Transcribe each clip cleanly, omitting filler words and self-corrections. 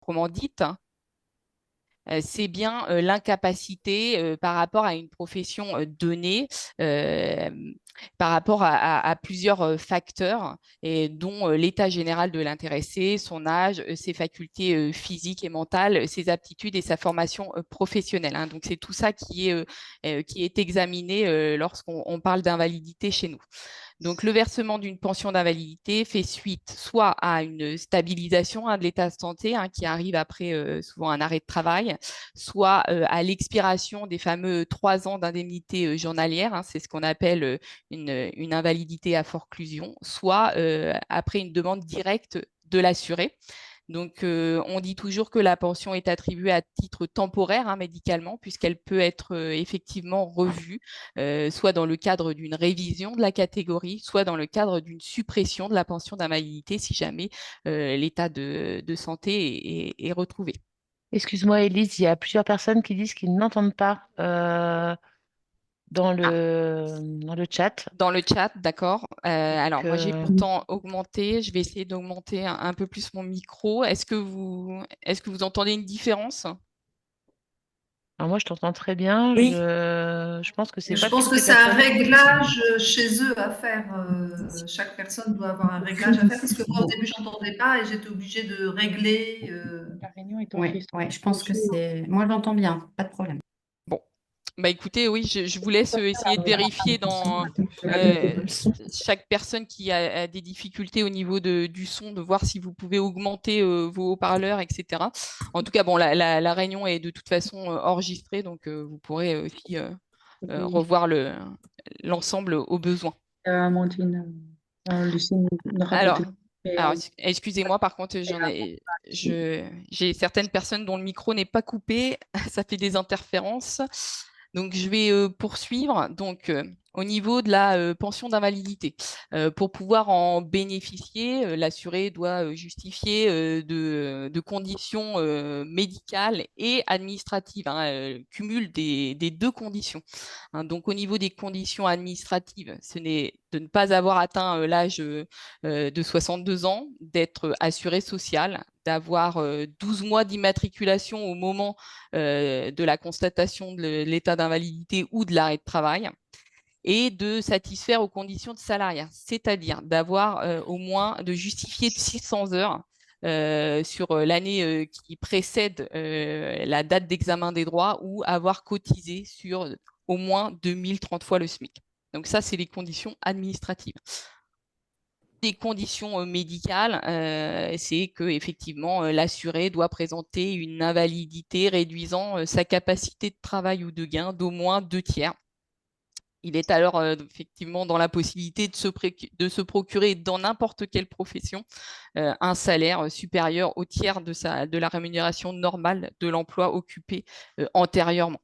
proprement dite, c'est bien l'incapacité par rapport à une profession donnée, euh, par rapport à plusieurs facteurs, et dont l'état général de l'intéressé, son âge, ses facultés physiques et mentales, ses aptitudes et sa formation professionnelle, hein. Donc, c'est tout ça qui est examiné lorsqu'on parle d'invalidité chez nous. Donc, le versement d'une pension d'invalidité fait suite soit à une stabilisation, de l'état de santé, qui arrive après souvent un arrêt de travail, soit à l'expiration des fameux 3 ans d'indemnité journalière, c'est ce qu'on appelle une invalidité à forclusion, soit après une demande directe de l'assuré. Donc, on dit toujours que la pension est attribuée à titre temporaire, médicalement, puisqu'elle peut être effectivement revue, soit dans le cadre d'une révision de la catégorie, soit dans le cadre d'une suppression de la pension d'invalidité si jamais l'état de santé est retrouvé. Excuse-moi, Élise, il y a plusieurs personnes qui disent qu'ils n'entendent pas Ah, dans le chat. dans le chat, d'accord. Alors, Donc, moi, j'ai pourtant augmenté. Je vais essayer d'augmenter un peu plus mon micro. Est-ce que vous entendez une différence? alors moi, je t'entends très bien. Oui. Je pense que c'est Je pas pense toutes que les c'est un personnes. réglage chez eux à faire. Chaque personne doit avoir un réglage à faire parce que moi, au début, je n'entendais pas et j'étais obligée de régler. La réunion est Oui, enregistrée. ouais, je pense que c'est. Moi, j'entends bien, pas de problème. Bon, bah écoutez, oui, je vous laisse essayer de vérifier dans chaque personne qui a des difficultés au niveau du son, de voir si vous pouvez augmenter vos haut-parleurs, etc. En tout cas, bon, la réunion est de toute façon enregistrée, donc vous pourrez aussi Oui. revoir l'ensemble au besoin. Amandine, Lucie nous Alors, raconter. excusez-moi, par contre, j'ai certaines personnes dont le micro n'est pas coupé, ça fait des interférences. Donc, je vais poursuivre. Donc, au niveau de la pension d'invalidité, pour pouvoir en bénéficier, l'assuré doit justifier de conditions médicales et administratives, cumul des deux conditions. Donc, au niveau des conditions administratives, ce n'est de ne pas avoir atteint l'âge de 62 ans, d'être assuré social, d'avoir 12 mois d'immatriculation au moment de la constatation de l'état d'invalidité ou de l'arrêt de travail, et de satisfaire aux conditions de salariat, c'est-à-dire d'avoir au moins, de justifier de 600 heures sur l'année qui précède la date d'examen des droits, ou avoir cotisé sur au moins 2030 fois le SMIC. Donc ça, c'est les conditions administratives. Des conditions médicales, c'est que effectivement l'assuré doit présenter une invalidité réduisant sa capacité de travail ou de gain d'au moins 2 tiers. Il est alors effectivement dans la possibilité de se procurer dans n'importe quelle profession un salaire supérieur au tiers de la rémunération normale de l'emploi occupé antérieurement.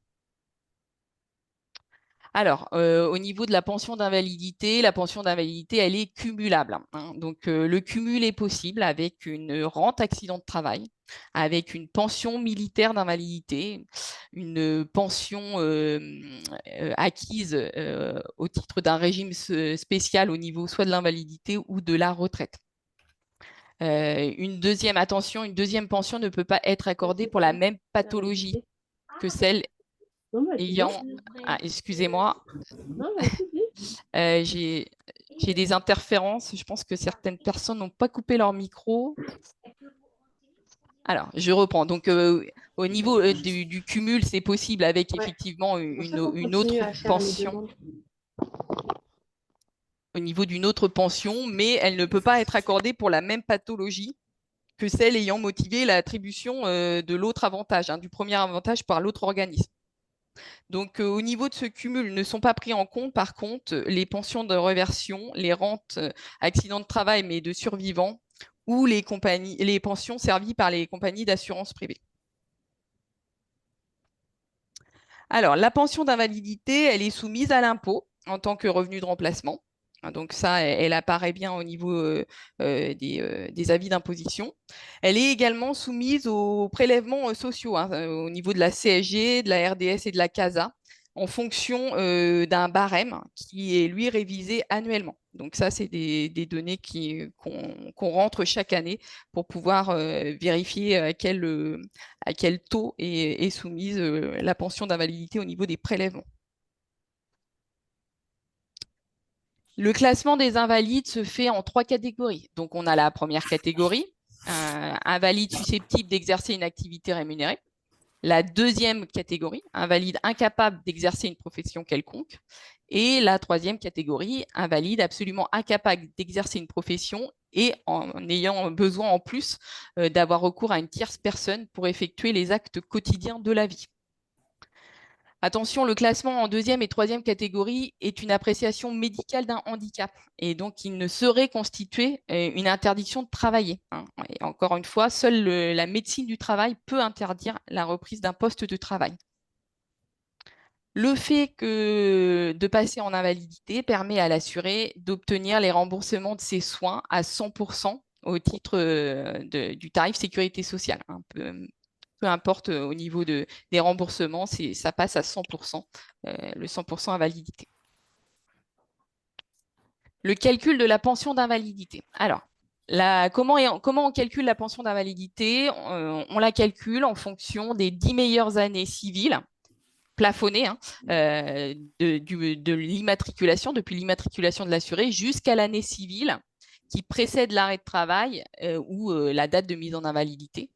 Alors, au niveau de la pension d'invalidité, elle est cumulable, Donc, le cumul est possible avec une rente accident de travail, avec une pension militaire d'invalidité, une pension acquise au titre d'un régime spécial au niveau soit de l'invalidité ou de la retraite. Une deuxième pension ne peut pas être accordée pour la même pathologie que celle ayant... Ah, excusez-moi, j'ai des interférences. Je pense que certaines personnes n'ont pas coupé leur micro. Alors, je reprends. Donc, au niveau du cumul, c'est possible avec effectivement une autre pension, au niveau d'une autre pension, mais elle ne peut pas être accordée pour la même pathologie que celle ayant motivé l'attribution de l'autre avantage, du premier avantage par l'autre organisme. Donc, au niveau de ce cumul, ne sont pas pris en compte, par contre, les pensions de réversion, les rentes accidents de travail, mais de survivants, ou les pensions servies par les compagnies d'assurance privée. Alors, la pension d'invalidité, elle est soumise à l'impôt en tant que revenu de remplacement. Donc ça, elle apparaît bien au niveau des avis d'imposition. Elle est également soumise aux prélèvements sociaux, au niveau de la CSG, de la RDS et de la CASA, en fonction d'un barème qui est, lui, révisé annuellement. Donc ça, c'est des données qu'on rentre chaque année pour pouvoir vérifier à quel taux est soumise la pension d'invalidité au niveau des prélèvements. Le classement des invalides se fait en 3 catégories. Donc, on a la première catégorie, invalide susceptible d'exercer une activité rémunérée. La deuxième catégorie, invalide incapable d'exercer une profession quelconque. Et la troisième catégorie, invalide absolument incapable d'exercer une profession et en ayant besoin en plus d'avoir recours à une tierce personne pour effectuer les actes quotidiens de la vie. Attention, le classement en deuxième et troisième catégorie est une appréciation médicale d'un handicap et donc il ne saurait constituer une interdiction de travailler. Et encore une fois, seule la médecine du travail peut interdire la reprise d'un poste de travail. Le fait de passer en invalidité permet à l'assuré d'obtenir les remboursements de ses soins à 100% au titre du tarif sécurité sociale. Peu importe au niveau des remboursements, ça passe à 100%, le 100% invalidité. Le calcul de la pension d'invalidité. Alors, comment on calcule la pension d'invalidité? On la calcule en fonction des 10 meilleures années civiles, plafonnées, de l'immatriculation, depuis l'immatriculation de l'assuré jusqu'à l'année civile qui précède l'arrêt de travail ou la date de mise en invalidité.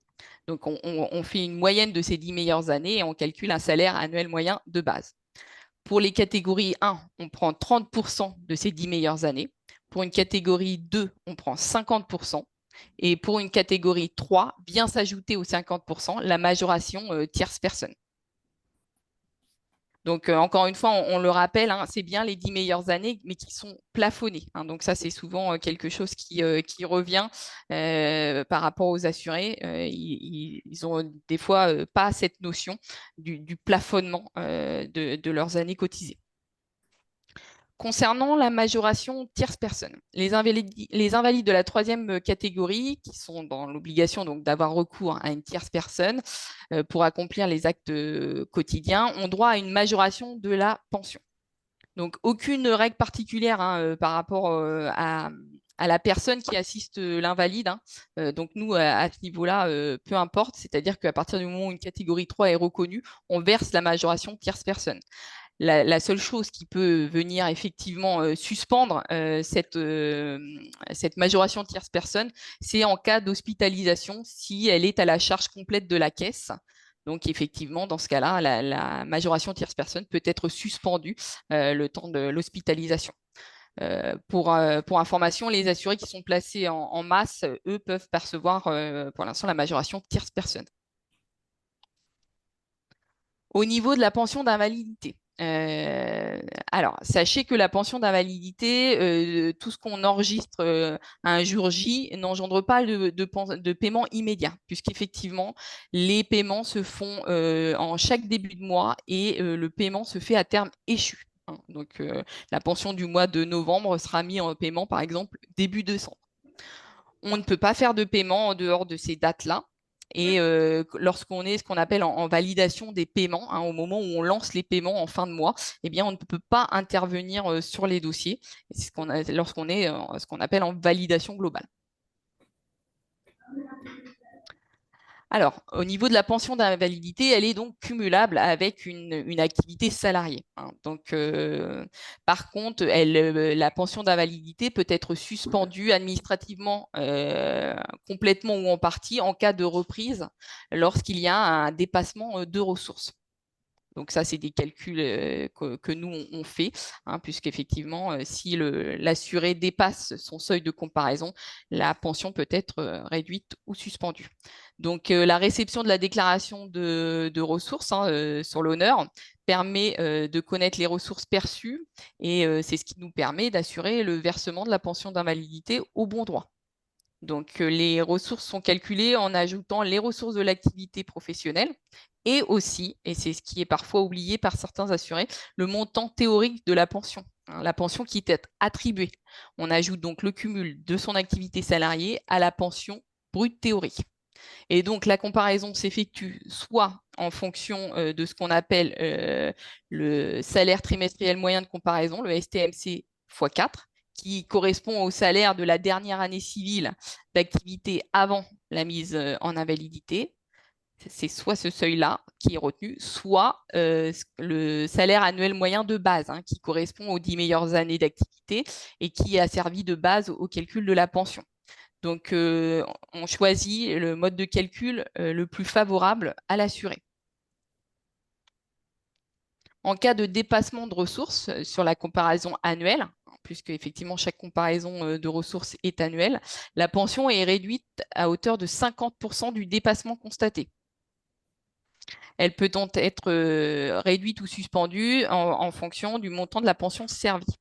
Donc, on fait une moyenne de ces 10 meilleures années et on calcule un salaire annuel moyen de base. Pour les catégories 1, on prend 30% de ces 10 meilleures années. Pour une catégorie 2, on prend 50%. Et pour une catégorie 3, vient s'ajouter aux 50% la majoration tierce personne. Donc, encore une fois, on le rappelle, c'est bien les 10 meilleures années, mais qui sont plafonnées. Donc, ça, c'est souvent quelque chose qui revient par rapport aux assurés. Ils ont des fois pas cette notion du plafonnement de leurs années cotisées. Concernant la majoration tierce personne, les invalides de la troisième catégorie, qui sont dans l'obligation d'avoir recours à une tierce personne pour accomplir les actes quotidiens, ont droit à une majoration de la pension. Donc, aucune règle particulière par rapport à la personne qui assiste l'invalide. Donc, nous, à ce niveau-là, peu importe, c'est-à-dire qu'à partir du moment où une catégorie 3 est reconnue, on verse la majoration tierce personne. La seule chose qui peut venir effectivement suspendre cette majoration tierce personne, c'est en cas d'hospitalisation, si elle est à la charge complète de la caisse. Donc, effectivement, dans ce cas-là, la majoration tierce personne peut être suspendue le temps de l'hospitalisation. Pour information, les assurés qui sont placés en masse, eux, peuvent percevoir pour l'instant la majoration tierce personne. Au niveau de la pension d'invalidité. Alors, sachez que la pension d'invalidité, tout ce qu'on enregistre un jour J n'engendre pas de paiement immédiat, puisqu'effectivement, les paiements se font en chaque début de mois et le paiement se fait à terme échu. Donc, la pension du mois de novembre sera mise en paiement, par exemple, début décembre. On ne peut pas faire de paiement en dehors de ces dates-là. Et lorsqu'on est ce qu'on appelle en validation des paiements, au moment où on lance les paiements en fin de mois, eh bien, on ne peut pas intervenir sur les dossiers. C'est lorsqu'on est ce qu'on appelle en validation globale. Alors, au niveau de la pension d'invalidité, elle est donc cumulable avec une activité salariée. Donc, par contre, la pension d'invalidité peut être suspendue administrativement complètement ou en partie en cas de reprise lorsqu'il y a un dépassement de ressources. Donc ça, c'est des calculs que nous, on fait, puisqu'effectivement, si l'assuré dépasse son seuil de comparaison, la pension peut être réduite ou suspendue. Donc, la réception de la déclaration de ressources sur l'honneur permet de connaître les ressources perçues et c'est ce qui nous permet d'assurer le versement de la pension d'invalidité au bon droit. Donc, les ressources sont calculées en ajoutant les ressources de l'activité professionnelle et aussi, et c'est ce qui est parfois oublié par certains assurés, le montant théorique de la pension, la pension qui est attribuée. On ajoute donc le cumul de son activité salariée à la pension brute théorique. Et donc, la comparaison s'effectue soit en fonction de ce qu'on appelle le salaire trimestriel moyen de comparaison, le STMC x 4, qui correspond au salaire de la dernière année civile d'activité avant la mise en invalidité. C'est soit ce seuil-là qui est retenu, soit le salaire annuel moyen de base, hein, qui correspond aux 10 meilleures années d'activité et qui a servi de base au calcul de la pension. Donc, on choisit le mode de calcul le plus favorable à l'assuré. En cas de dépassement de ressources sur la comparaison annuelle, puisque effectivement chaque comparaison de ressources est annuelle, la pension est réduite à hauteur de 50% du dépassement constaté. Elle peut donc être réduite ou suspendue en fonction du montant de la pension servie.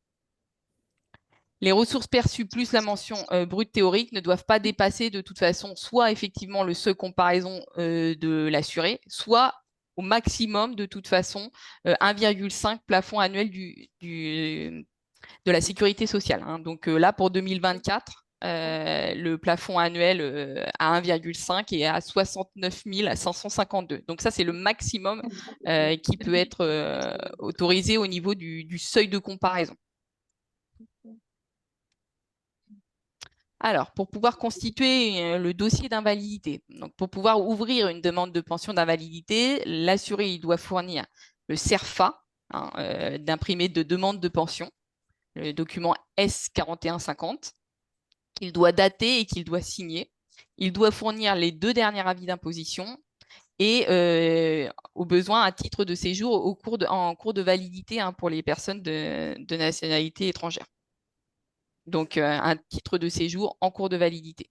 Les ressources perçues plus la mention brute théorique ne doivent pas dépasser de toute façon soit effectivement le seuil comparaison de l'assuré, soit au maximum de toute façon 1,5 plafond annuel de la sécurité sociale, hein. Donc là pour 2024, le plafond annuel à 1,5 est à 69 552. Donc ça c'est le maximum qui peut être autorisé au niveau du seuil de comparaison. Alors, pour pouvoir constituer le dossier d'invalidité, donc pour pouvoir ouvrir une demande de pension d'invalidité, l'assuré il doit fournir le CERFA, hein, d'imprimé de demande de pension, le document S4150, qu'il doit dater et qu'il doit signer. Il doit fournir les 2 derniers avis d'imposition et au besoin un titre de séjour en cours de validité, hein, pour les personnes de nationalité étrangère. Donc, un titre de séjour en cours de validité.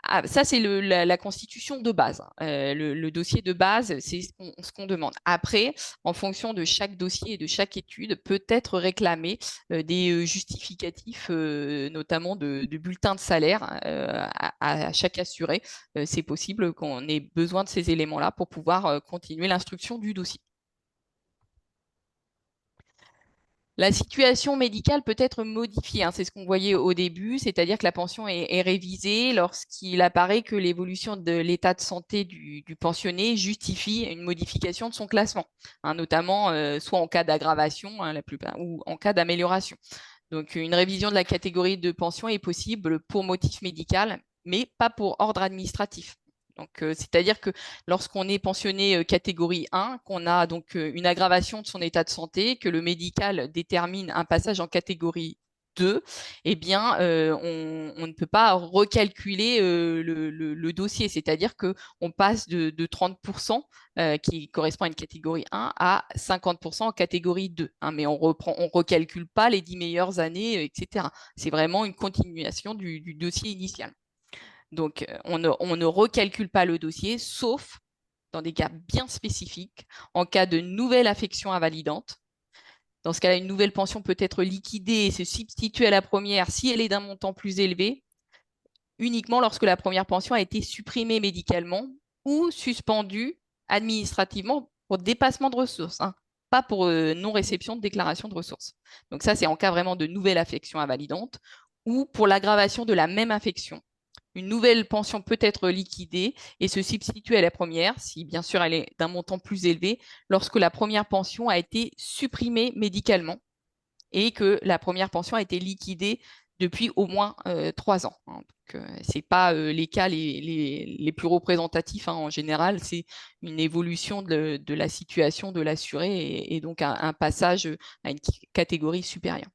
Ah, ça, c'est la constitution de base. Le dossier de base, c'est ce qu'on demande. Après, en fonction de chaque dossier et de chaque étude, peut être réclamé des justificatifs, notamment de bulletins de salaire à chaque assuré. C'est possible qu'on ait besoin de ces éléments-là pour pouvoir continuer l'instruction du dossier. La situation médicale peut être modifiée, hein, c'est ce qu'on voyait au début, c'est-à-dire que la pension est révisée lorsqu'il apparaît que l'évolution de l'état de santé du pensionné justifie une modification de son classement, hein, notamment soit en cas d'aggravation, hein, la plupart, ou en cas d'amélioration. Donc, une révision de la catégorie de pension est possible pour motif médical, mais pas pour ordre administratif. Donc, c'est-à-dire que lorsqu'on est pensionné catégorie 1, qu'on a donc une aggravation de son état de santé, que le médical détermine un passage en catégorie 2, eh bien, on ne peut pas recalculer le dossier. C'est-à-dire qu'on passe de 30% qui correspond à une catégorie 1 à 50% en catégorie 2, hein, mais on ne recalcule pas les 10 meilleures années, etc. C'est vraiment une continuation du dossier initial. Donc, on ne recalcule pas le dossier, sauf dans des cas bien spécifiques, en cas de nouvelle affection invalidante. Dans ce cas-là, une nouvelle pension peut être liquidée et se substituer à la première si elle est d'un montant plus élevé, uniquement lorsque la première pension a été supprimée médicalement ou suspendue administrativement pour dépassement de ressources, hein, pas pour non-réception de déclaration de ressources. Donc ça, c'est en cas vraiment de nouvelle affection invalidante ou pour l'aggravation de la même affection. Une nouvelle pension peut être liquidée et se substituer à la première, si bien sûr elle est d'un montant plus élevé, lorsque la première pension a été supprimée médicalement et que la première pension a été liquidée depuis au moins 3 ans, hein. Ce n'est pas les cas les plus représentatifs, hein. En général, c'est une évolution de la situation de l'assuré et donc un passage à une catégorie supérieure.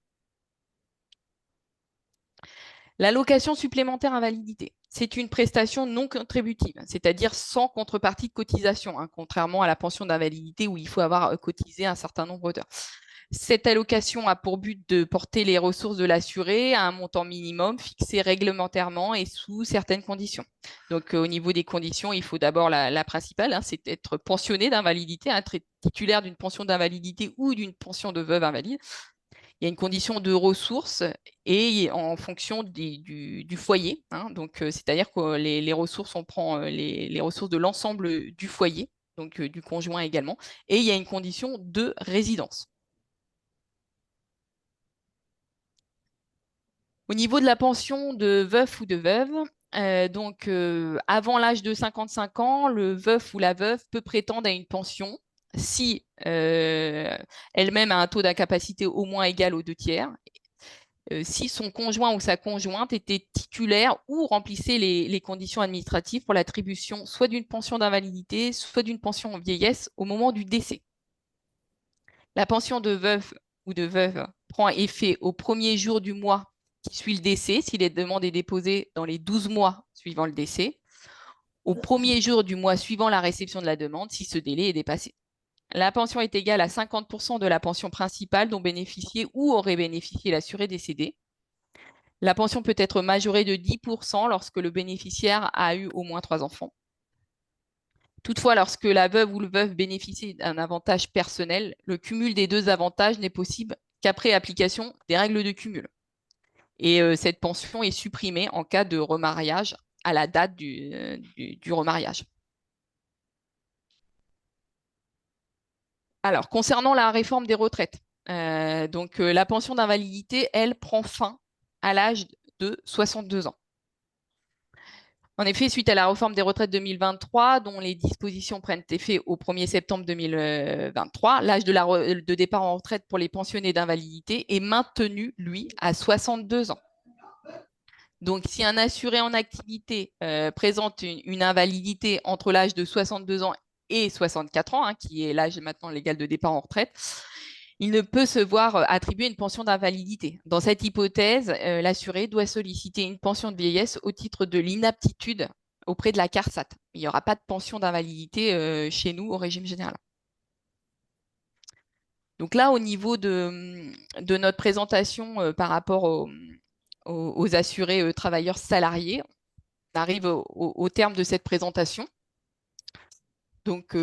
L'allocation supplémentaire invalidité, c'est une prestation non contributive, c'est-à-dire sans contrepartie de cotisation, hein, contrairement à la pension d'invalidité où il faut avoir cotisé un certain nombre d'heures. Cette allocation a pour but de porter les ressources de l'assuré à un montant minimum fixé réglementairement et sous certaines conditions. Donc, au niveau des conditions, il faut d'abord la principale, hein, c'est être pensionné d'invalidité, être titulaire d'une pension d'invalidité ou d'une pension de veuve invalide. Il y a une condition de ressources et en fonction du foyer, hein, donc c'est-à-dire que les ressources, on prend les ressources de l'ensemble du foyer, donc du conjoint également, et il y a une condition de résidence. Au niveau de la pension de veuf ou de veuve, donc avant l'âge de 55 ans, le veuf ou la veuve peut prétendre à une pension si elle-même a un taux d'incapacité au moins égal aux 2 tiers, si son conjoint ou sa conjointe était titulaire ou remplissait les conditions administratives pour l'attribution soit d'une pension d'invalidité, soit d'une pension vieillesse au moment du décès. La pension de veuf ou de veuve prend effet au premier jour du mois qui suit le décès, si la demande est déposée dans les 12 mois suivant le décès, au premier jour du mois suivant la réception de la demande, si ce délai est dépassé. La pension est égale à 50% de la pension principale dont bénéficiait ou aurait bénéficié l'assuré décédé. La pension peut être majorée de 10% lorsque le bénéficiaire a eu au moins 3 enfants. Toutefois, lorsque la veuve ou le veuf bénéficie d'un avantage personnel, le cumul des deux avantages n'est possible qu'après application des règles de cumul. Et cette pension est supprimée en cas de remariage à la date du remariage. Alors, concernant la réforme des retraites, la pension d'invalidité, elle, prend fin à l'âge de 62 ans. En effet, suite à la réforme des retraites 2023, dont les dispositions prennent effet au 1er septembre 2023, l'âge de départ en retraite pour les pensionnés d'invalidité est maintenu, lui, à 62 ans. Donc, si un assuré en activité présente une invalidité entre l'âge de 62 ans et 64 ans, qui est l'âge maintenant légal de départ en retraite, il ne peut se voir attribuer une pension d'invalidité. Dans cette hypothèse, l'assuré doit solliciter une pension de vieillesse au titre de l'inaptitude auprès de la CARSAT. Il n'y aura pas de pension d'invalidité chez nous au régime général. Donc là, au niveau de notre présentation par rapport aux assurés travailleurs salariés, on arrive au terme de cette présentation. Donc,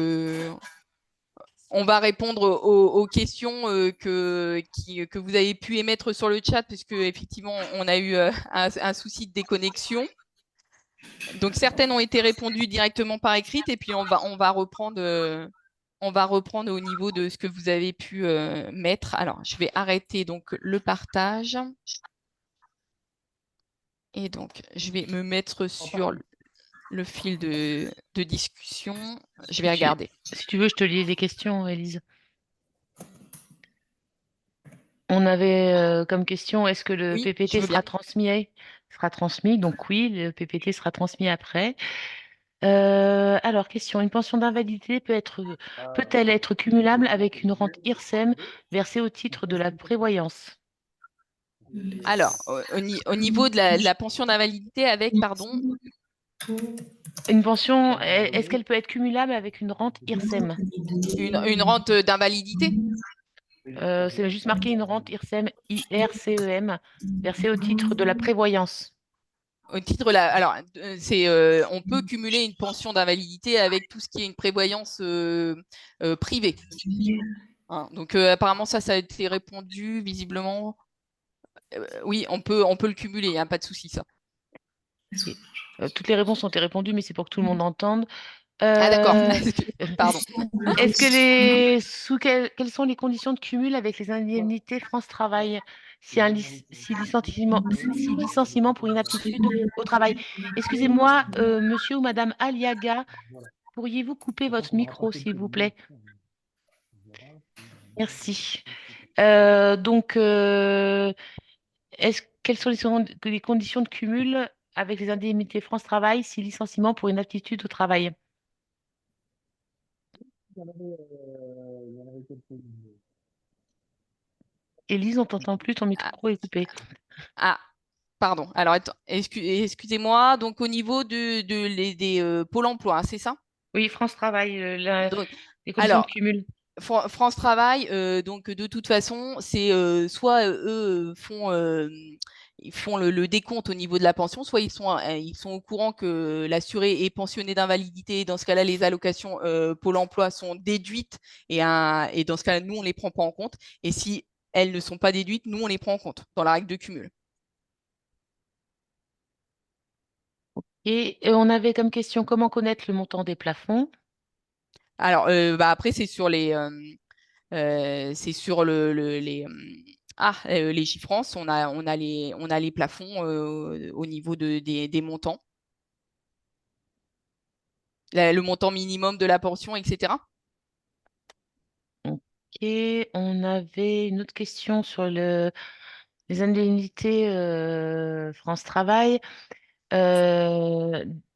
on va répondre aux questions que vous avez pu émettre sur le chat, puisque effectivement, on a eu un souci de déconnexion. Donc, certaines ont été répondues directement par écrit, et puis on va reprendre au niveau de ce que vous avez pu mettre. Alors, je vais arrêter donc le partage. Et donc, je vais me mettre sur le fil de discussion. Je vais regarder. Si tu veux, je te lis les questions, Élise. On avait comme question, est-ce que le Oui, je PPT veux bien. sera transmis? Donc oui, le PPT sera transmis après. Alors, question, une pension d'invalidité peut-elle être cumulable avec une rente IRSEM versée au titre de la prévoyance? Alors, au niveau de la pension d'invalidité avec, pardon, Une pension, est-ce qu'elle peut être cumulable avec une rente IRSEM? une rente d'invalidité? C'est juste marqué une rente IRSEM, IRCEM, versée au titre de la prévoyance. Au titre, alors, on peut cumuler une pension d'invalidité avec tout ce qui est une prévoyance privée. Donc, apparemment, ça a été répondu visiblement. Oui, on peut le cumuler, il n'y a pas de souci, ça. Toutes les réponses ont été répondues, mais c'est pour que tout le monde entende. Ah, d'accord. Pardon. Est-ce que quelles sont les conditions de cumul avec les indemnités France Travail si licenciement pour inaptitude au travail? Excusez-moi, monsieur ou madame Aliaga, pourriez-vous couper votre micro, s'il vous plaît? Merci. Quelles sont les conditions de cumul avec les indemnités France Travail si licenciement pour inaptitude au travail? Élise, on t'entend plus, ton micro est coupé. Ah, pardon. Alors, excusez-moi. Donc, au niveau des Pôle emploi, c'est ça? Oui, France Travail, Donc, les conditions de alors, cumul. France Travail, donc de toute façon, c'est soit eux ils font le décompte au niveau de la pension, soit ils sont au courant que l'assuré est pensionné d'invalidité. Dans ce cas-là, les allocations Pôle emploi sont déduites et dans ce cas-là, nous, on ne les prend pas en compte. Et si elles ne sont pas déduites, nous, on les prend en compte dans la règle de cumul. Et on avait comme question comment connaître le montant des plafonds. Alors, après, c'est sur les J-France, on a les plafonds au niveau des montants. Le montant minimum de la pension, etc. Ok, on avait une autre question sur Les indemnités France Travail.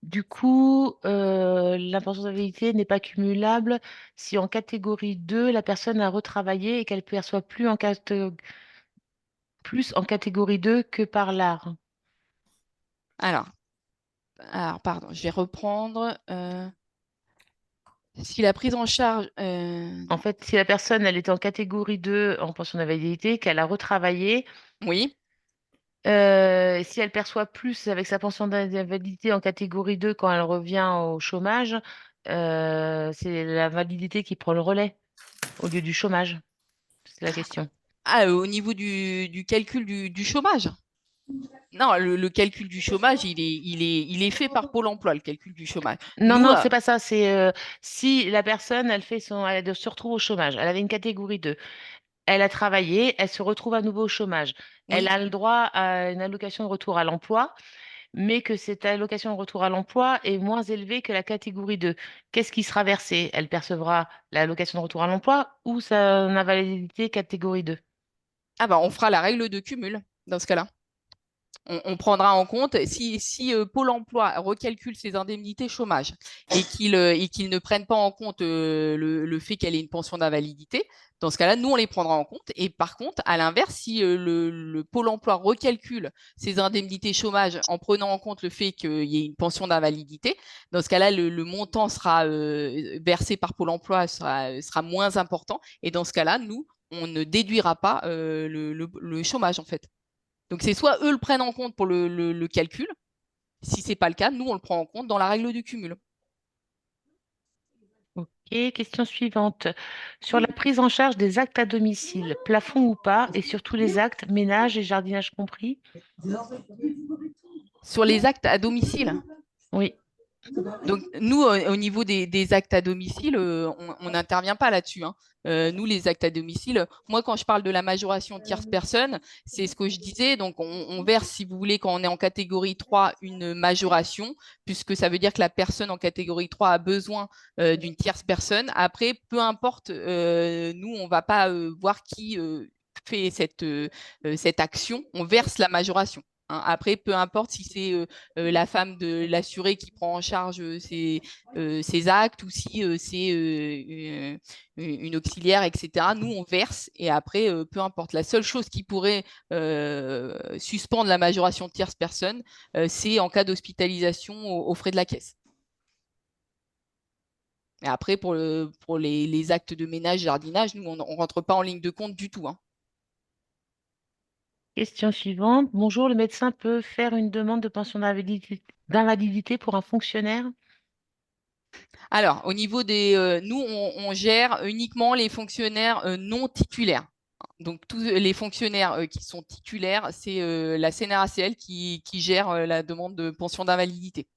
Du coup, la pension d'invalidité n'est pas cumulable si en catégorie 2 la personne a retravaillé et qu'elle perçoit plus en catégorie 2 que par l'art. Alors, pardon, je vais reprendre. Si la prise en charge, En fait, si la personne, elle est en catégorie 2 en pension d'invalidité, qu'elle a retravaillé, oui. si elle perçoit plus avec sa pension d'invalidité en catégorie 2 quand elle revient au chômage, c'est la validité qui prend le relais au lieu du chômage. C'est la question. Ah, au niveau du calcul du chômage. Non, le calcul du chômage, il est fait par Pôle emploi, le calcul du chômage. Non, Nous, non, c'est pas ça. C'est si la personne, elle se retrouve au chômage. Elle avait une catégorie 2. Elle a travaillé, elle se retrouve à nouveau au chômage. Elle oui. a le droit à une allocation de retour à l'emploi, mais que cette allocation de retour à l'emploi est moins élevée que la catégorie 2. Qu'est-ce qui sera versé? Elle percevra l'allocation de retour à l'emploi ou sa invalidité catégorie 2. Ah bah, on fera la règle de cumul dans ce cas-là. On prendra en compte, si Pôle emploi recalcule ses indemnités chômage et qu'il ne prenne pas en compte le fait qu'elle ait une pension d'invalidité, dans ce cas-là, nous, on les prendra en compte. Et par contre, à l'inverse, si le Pôle emploi recalcule ses indemnités chômage en prenant en compte le fait qu'il y ait une pension d'invalidité, dans ce cas-là, le montant sera versé par Pôle emploi sera moins important. Et dans ce cas-là, nous, on ne déduira pas le chômage, en fait. Donc, c'est soit eux le prennent en compte pour le calcul. Si ce n'est pas le cas, nous, on le prend en compte dans la règle du cumul. Ok, question suivante. Sur la prise en charge des actes à domicile, plafond ou pas, et sur tous les actes, ménage et jardinage compris? Sur les actes à domicile, Oui. donc nous, au niveau des actes à domicile, on n'intervient pas là-dessus, hein. Nous, les actes à domicile, moi, quand je parle de la majoration tierce personne, c'est ce que je disais. Donc, on verse, si vous voulez, quand on est en catégorie 3, une majoration, puisque ça veut dire que la personne en catégorie 3 a besoin d'une tierce personne. Après, peu importe, nous, on ne va pas voir qui fait cette action, on verse la majoration, hein. Après, peu importe si c'est la femme de l'assuré qui prend en charge ses actes ou si c'est une auxiliaire, etc. Nous, on verse et après, peu importe. La seule chose qui pourrait suspendre la majoration de tierce personne, c'est en cas d'hospitalisation aux frais de la caisse. Et après, pour les actes de ménage, jardinage, nous, on ne rentre pas en ligne de compte du tout, hein. Question suivante. Bonjour, le médecin peut faire une demande de pension d'invalidité pour un fonctionnaire? Alors, au niveau nous, on gère uniquement les fonctionnaires non titulaires. Donc, tous les fonctionnaires qui sont titulaires, c'est la CNRACL qui gère la demande de pension d'invalidité.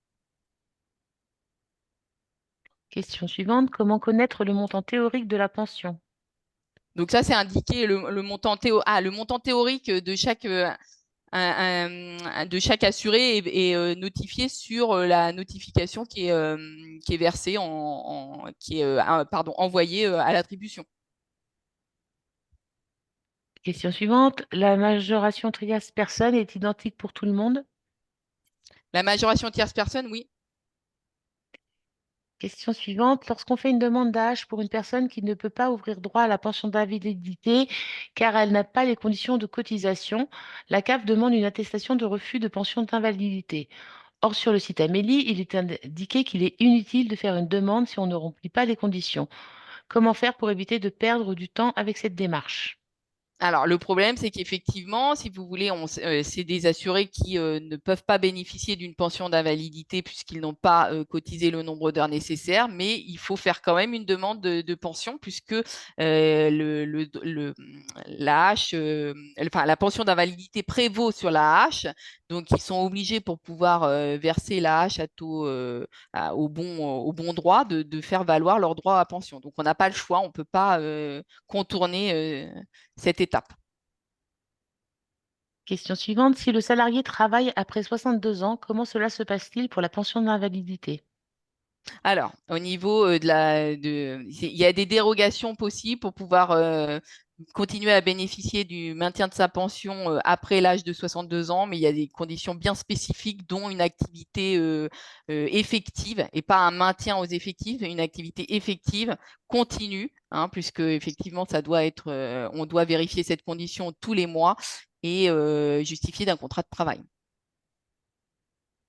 Question suivante. Comment connaître le montant théorique de la pension? Donc, ça, c'est indiqué le montant le montant théorique de chaque assuré est notifié sur la notification qui est versée qui est pardon, envoyée à l'attribution. Question suivante. La majoration trias personne est identique pour tout le monde? La majoration tierce personne, oui. Question suivante. Lorsqu'on fait une demande d'âge pour une personne qui ne peut pas ouvrir droit à la pension d'invalidité car elle n'a pas les conditions de cotisation, la CAF demande une attestation de refus de pension d'invalidité. Or, sur le site Amélie, il est indiqué qu'il est inutile de faire une demande si on ne remplit pas les conditions. Comment faire pour éviter de perdre du temps avec cette démarche? Alors, le problème, c'est qu'effectivement, si vous voulez, c'est des assurés qui ne peuvent pas bénéficier d'une pension d'invalidité puisqu'ils n'ont pas cotisé le nombre d'heures nécessaires, mais il faut faire quand même une demande de pension puisque la enfin, la pension d'invalidité prévaut sur la hache. Donc, ils sont obligés pour pouvoir verser la hache à taux, au bon droit de faire valoir leur droit à pension. Donc, on n'a pas le choix, on ne peut pas contourner cette étape. Question suivante. Si le salarié travaille après 62 ans, comment cela se passe-t-il pour la pension d'invalidité? Alors, au niveau il y a des dérogations possibles pour pouvoir continuer à bénéficier du maintien de sa pension après l'âge de 62 ans, mais il y a des conditions bien spécifiques, dont une activité effective et pas un maintien aux effectifs, mais une activité effective continue, hein, puisque effectivement, on doit vérifier cette condition tous les mois et justifier d'un contrat de travail.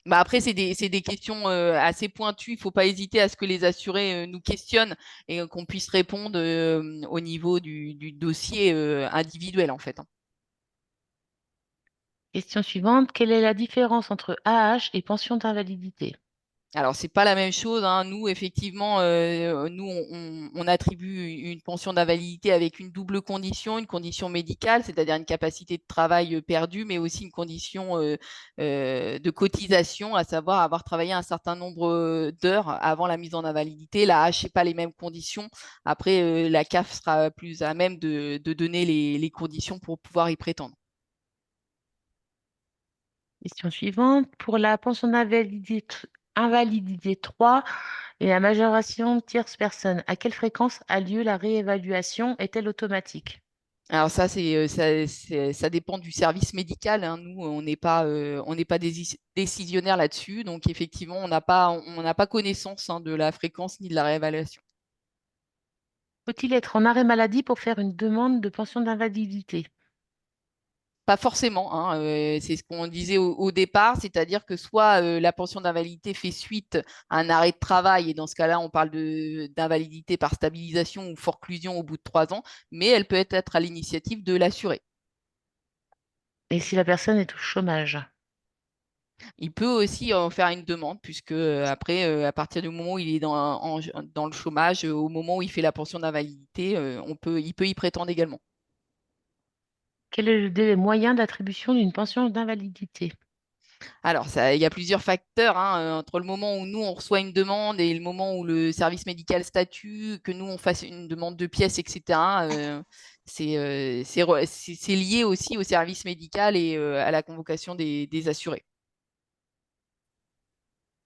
Bah après, c'est des questions assez pointues. Il ne faut pas hésiter à ce que les assurés nous questionnent et qu'on puisse répondre au niveau du dossier individuel, en fait, hein. Question suivante. Quelle est la différence entre AH et pension d'invalidité? Alors, c'est pas la même chose, hein. Nous, effectivement, on attribue une pension d'invalidité avec une double condition, une condition médicale, c'est-à-dire une capacité de travail perdue, mais aussi une condition de cotisation, à savoir avoir travaillé un certain nombre d'heures avant la mise en invalidité. La H n'est pas les mêmes conditions. Après, la CAF sera plus à même de donner les conditions pour pouvoir y prétendre. Question suivante. Pour la pension invalidité 3 et la majoration tierce personne, à quelle fréquence a lieu la réévaluation? Est-elle automatique? Alors ça dépend du service médical, hein. Nous, on n'est pas décisionnaire là-dessus. Donc, effectivement, on n'a pas connaissance, hein, de la fréquence ni de la réévaluation. Faut-il être en arrêt maladie pour faire une demande de pension d'invalidité? Pas forcément, hein, c'est ce qu'on disait au départ, c'est-à-dire que soit la pension d'invalidité fait suite à un arrêt de travail, et dans ce cas-là, on parle d'invalidité par stabilisation ou forclusion au bout de 3 ans, mais elle peut être à l'initiative de l'assuré. Et si la personne est au chômage? Il peut aussi en faire une demande, puisque après, à partir du moment où il est dans le chômage, au moment où il fait la pension d'invalidité, il peut y prétendre également. Quel est le délai moyen d'attribution d'une pension d'invalidité? Alors, il y a plusieurs facteurs, hein, entre le moment où nous, on reçoit une demande et le moment où le service médical statue, que nous, on fasse une demande de pièces, etc. C'est lié aussi au service médical et à la convocation des assurés.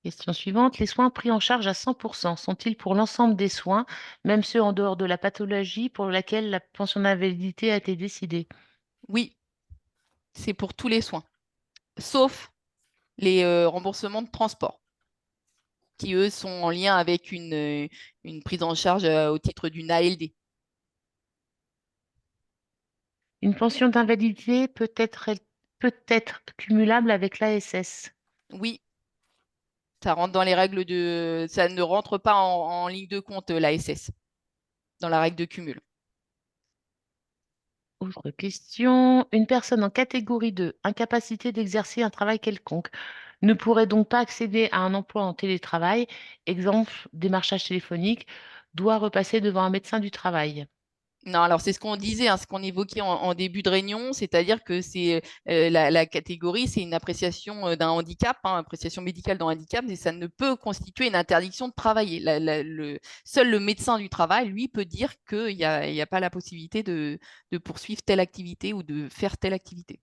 Question suivante. Les soins pris en charge à 100% sont-ils pour l'ensemble des soins, même ceux en dehors de la pathologie pour laquelle la pension d'invalidité a été décidée? Oui, c'est pour tous les soins, sauf les remboursements de transport, qui, eux, sont en lien avec une prise en charge au titre d'une ALD. Une pension d'invalidité peut être cumulable avec l'ASS. Oui, ça rentre dans les règles ça ne rentre pas en ligne de compte, l'ASS, dans la règle de cumul. Autre question. Une personne en catégorie 2, incapacité d'exercer un travail quelconque, ne pourrait donc pas accéder à un emploi en télétravail, exemple démarchage téléphonique, doit repasser devant un médecin du travail. Non, alors c'est ce qu'on disait, hein, ce qu'on évoquait en début de réunion, c'est-à-dire que c'est la catégorie, c'est une appréciation d'un handicap, hein, appréciation médicale d'un handicap, mais ça ne peut constituer une interdiction de travailler. Seul le médecin du travail, lui, peut dire il y a pas la possibilité de poursuivre telle activité ou de faire telle activité.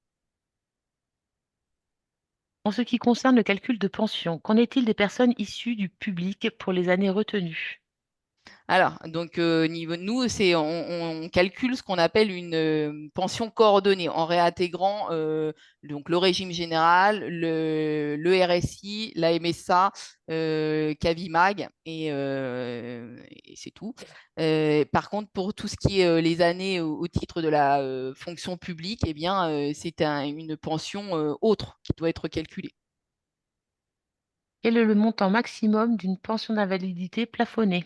En ce qui concerne le calcul de pension, qu'en est-il des personnes issues du public pour les années retenues? Alors, donc, niveau nous, on calcule ce qu'on appelle une pension coordonnée en réintégrant donc le régime général, le RSI, la MSA, Cavimag et c'est tout. Par contre, pour tout ce qui est les années au titre de la fonction publique, eh bien, c'est une pension autre qui doit être calculée. Quel est le montant maximum d'une pension d'invalidité plafonnée?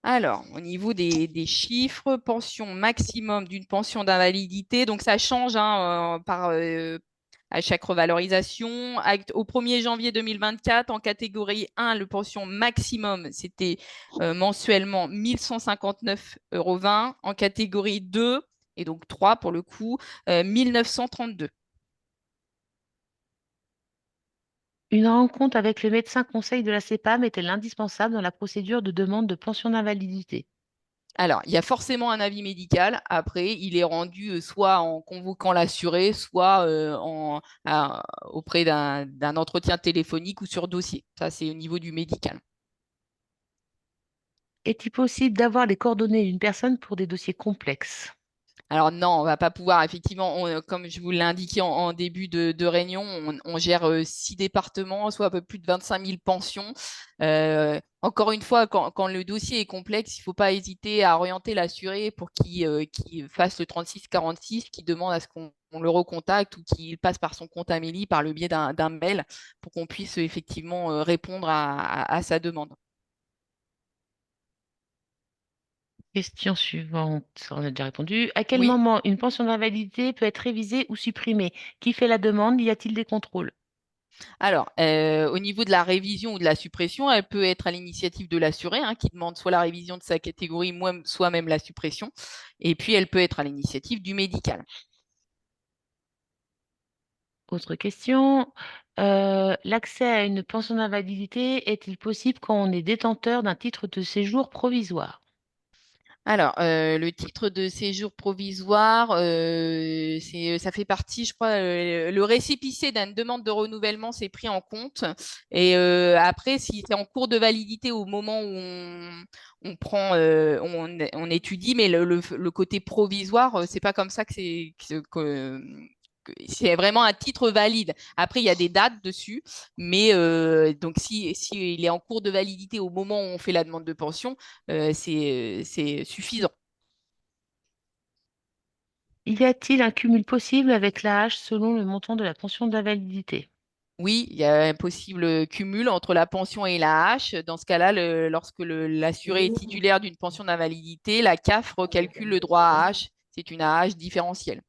Alors, au niveau des chiffres, pension maximum d'une pension d'invalidité, donc ça change, hein, à chaque revalorisation. Au 1er janvier 2024, en catégorie 1, le pension maximum, c'était mensuellement 1159,20 €. En catégorie 2, et donc 3 pour le coup, 1932. Une rencontre avec le médecin conseil de la CEPAM est-elle indispensable dans la procédure de demande de pension d'invalidité? Alors, il y a forcément un avis médical. Après, il est rendu soit en convoquant l'assuré, soit auprès d'un entretien téléphonique ou sur dossier. Ça, c'est au niveau du médical. Est-il possible d'avoir les coordonnées d'une personne pour des dossiers complexes? Alors non, on va pas pouvoir. Effectivement, comme je vous l'ai indiqué en début de réunion, on gère 6 départements, soit un peu plus de 25 000 pensions. Encore une fois, quand le dossier est complexe, il ne faut pas hésiter à orienter l'assuré pour qu'il fasse le 36-46, qu'il demande à ce qu'on le recontacte ou qu'il passe par son compte Amélie par le biais d'un mail pour qu'on puisse effectivement répondre à sa demande. Question suivante, on a déjà répondu. À quel Oui. moment une pension d'invalidité peut être révisée ou supprimée? Qui fait la demande? Y a-t-il des contrôles? Alors, au niveau de la révision ou de la suppression, elle peut être à l'initiative de l'assuré, hein, qui demande soit la révision de sa catégorie, soit même la suppression. Et puis, elle peut être à l'initiative du médical. Autre question. L'accès à une pension d'invalidité est-il possible quand on est détenteur d'un titre de séjour provisoire? Alors, le titre de séjour provisoire, ça fait partie, je crois, le récépissé d'une demande de renouvellement, c'est pris en compte. Et après, si c'est en cours de validité au moment où on prend, on étudie, mais le côté provisoire, c'est pas comme ça c'est vraiment un titre valide. Après, il y a des dates dessus, mais donc si il est en cours de validité au moment où on fait la demande de pension, c'est suffisant. Y a-t-il un cumul possible avec l'AH selon le montant de la pension d'invalidité? Oui, il y a un possible cumul entre la pension et la hache. Dans ce cas-là, lorsque l'assuré est titulaire d'une pension d'invalidité, la CAF recalcule le droit à hache. C'est une AH différentielle.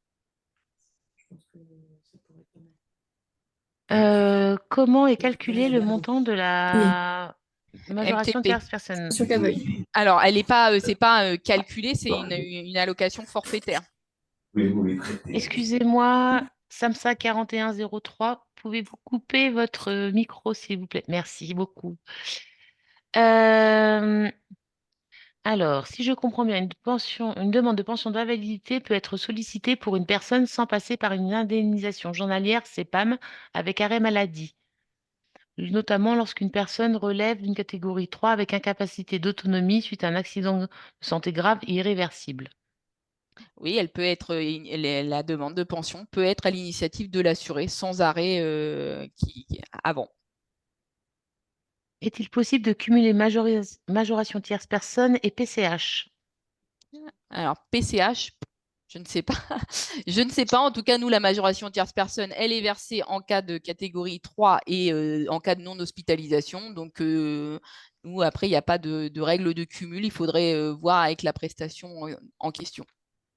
Comment est calculé le montant de la majoration MTP. tierce personne? Alors, c'est pas calculé, c'est une allocation forfaitaire. Excusez-moi, Samsa 4103, pouvez-vous couper votre micro, s'il vous plaît? Merci beaucoup. Euh, alors, si je comprends bien, une demande de pension d'invalidité peut être sollicitée pour une personne sans passer par une indemnisation journalière CEPAM avec arrêt maladie, notamment lorsqu'une personne relève d'une catégorie 3 avec incapacité d'autonomie suite à un accident de santé grave et irréversible. Oui, elle peut être, la demande de pension peut être à l'initiative de l'assuré sans arrêt avant. Est-il possible de cumuler majoration tierce personne et PCH? Alors, PCH, je ne sais pas. Je ne sais pas. En tout cas, nous, la majoration tierce personne, elle est versée en cas de catégorie 3 et en cas de non-hospitalisation. Donc, nous, après, il n'y a pas de règle de cumul. Il faudrait voir avec la prestation en question.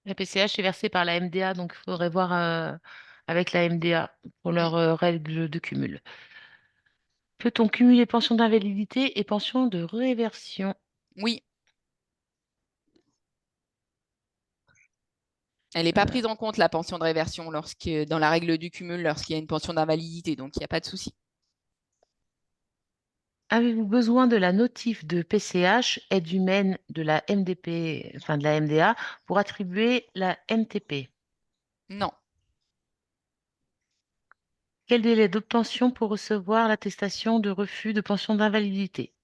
La PCH est versée par la MDA, donc il faudrait voir avec la MDA pour Mm. leurs règles de cumul. Peut-on cumuler pension d'invalidité et pension de réversion? Oui, elle n'est pas Euh, prise en compte, la pension de réversion, dans la règle du cumul, lorsqu'il y a une pension d'invalidité. Donc, il n'y a pas de souci. Avez-vous besoin de la notif de PCH, aide humaine de la MDP, enfin de la MDA, pour attribuer la MTP? Non. Quel délai d'obtention pour recevoir l'attestation de refus de pension d'invalidité?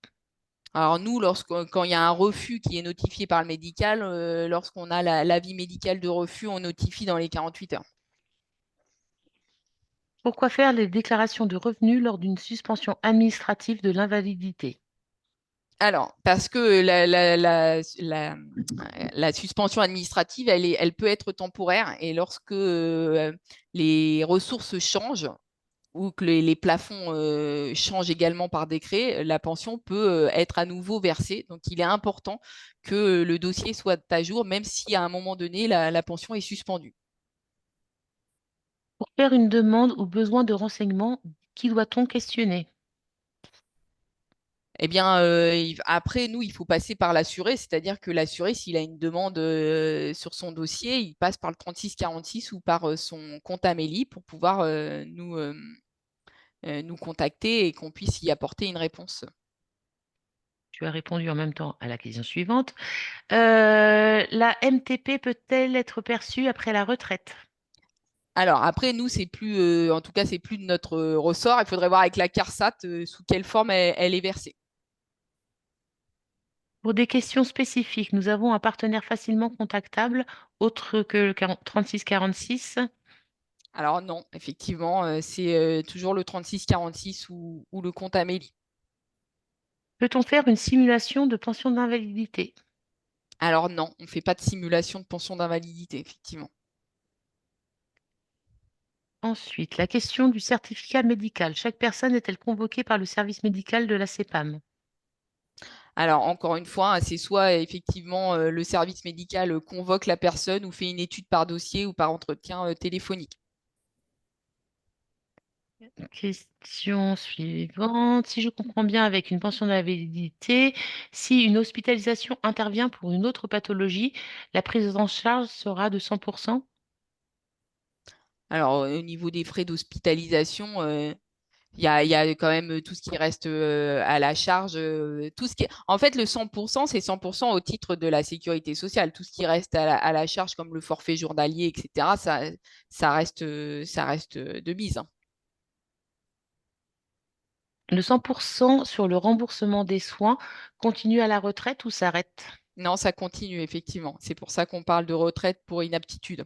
Alors nous, quand il y a un refus qui est notifié par le médical, lorsqu'on a l'avis médical de refus, on notifie dans les 48 heures. Pourquoi faire les déclarations de revenus lors d'une suspension administrative de l'invalidité? Alors, parce que la suspension administrative, elle peut être temporaire et lorsque les ressources changent ou que les plafonds changent également par décret, la pension peut être à nouveau versée. Donc, il est important que le dossier soit à jour, même si à un moment donné, la pension est suspendue. Pour faire une demande ou besoin de renseignements, qui doit-on questionner? Eh bien, après, nous, il faut passer par l'assuré, c'est-à-dire que l'assuré, s'il a une demande sur son dossier, il passe par le 3646 ou par son compte Amélie pour pouvoir nous contacter et qu'on puisse y apporter une réponse. Tu as répondu en même temps à la question suivante. La MTP peut-elle être perçue après la retraite? Alors, après, nous, c'est plus, en tout cas, c'est plus de notre ressort. Il faudrait voir avec la CARSAT sous quelle forme elle est versée. Pour des questions spécifiques, nous avons un partenaire facilement contactable autre que le 3646. Alors non, effectivement, c'est toujours le 3646 ou le compte Amélie. Peut-on faire une simulation de pension d'invalidité? Alors non, on ne fait pas de simulation de pension d'invalidité, effectivement. Ensuite, la question du certificat médical. Chaque personne est-elle convoquée par le service médical de la CEPAM? Alors encore une fois, hein, c'est soit effectivement le service médical convoque la personne ou fait une étude par dossier ou par entretien téléphonique. Question suivante. Si je comprends bien, avec une pension d'invalidité, si une hospitalisation intervient pour une autre pathologie, la prise en charge sera de 100%? Alors au niveau des frais d'hospitalisation, il y a quand même tout ce qui reste à la charge. Tout ce qui En fait, le 100%, c'est 100% au titre de la sécurité sociale. Tout ce qui reste à la charge, comme le forfait journalier, etc., ça reste de mise, hein. Le 100% sur le remboursement des soins continue à la retraite ou s'arrête? Non, ça continue, effectivement. C'est pour ça qu'on parle de retraite pour inaptitude.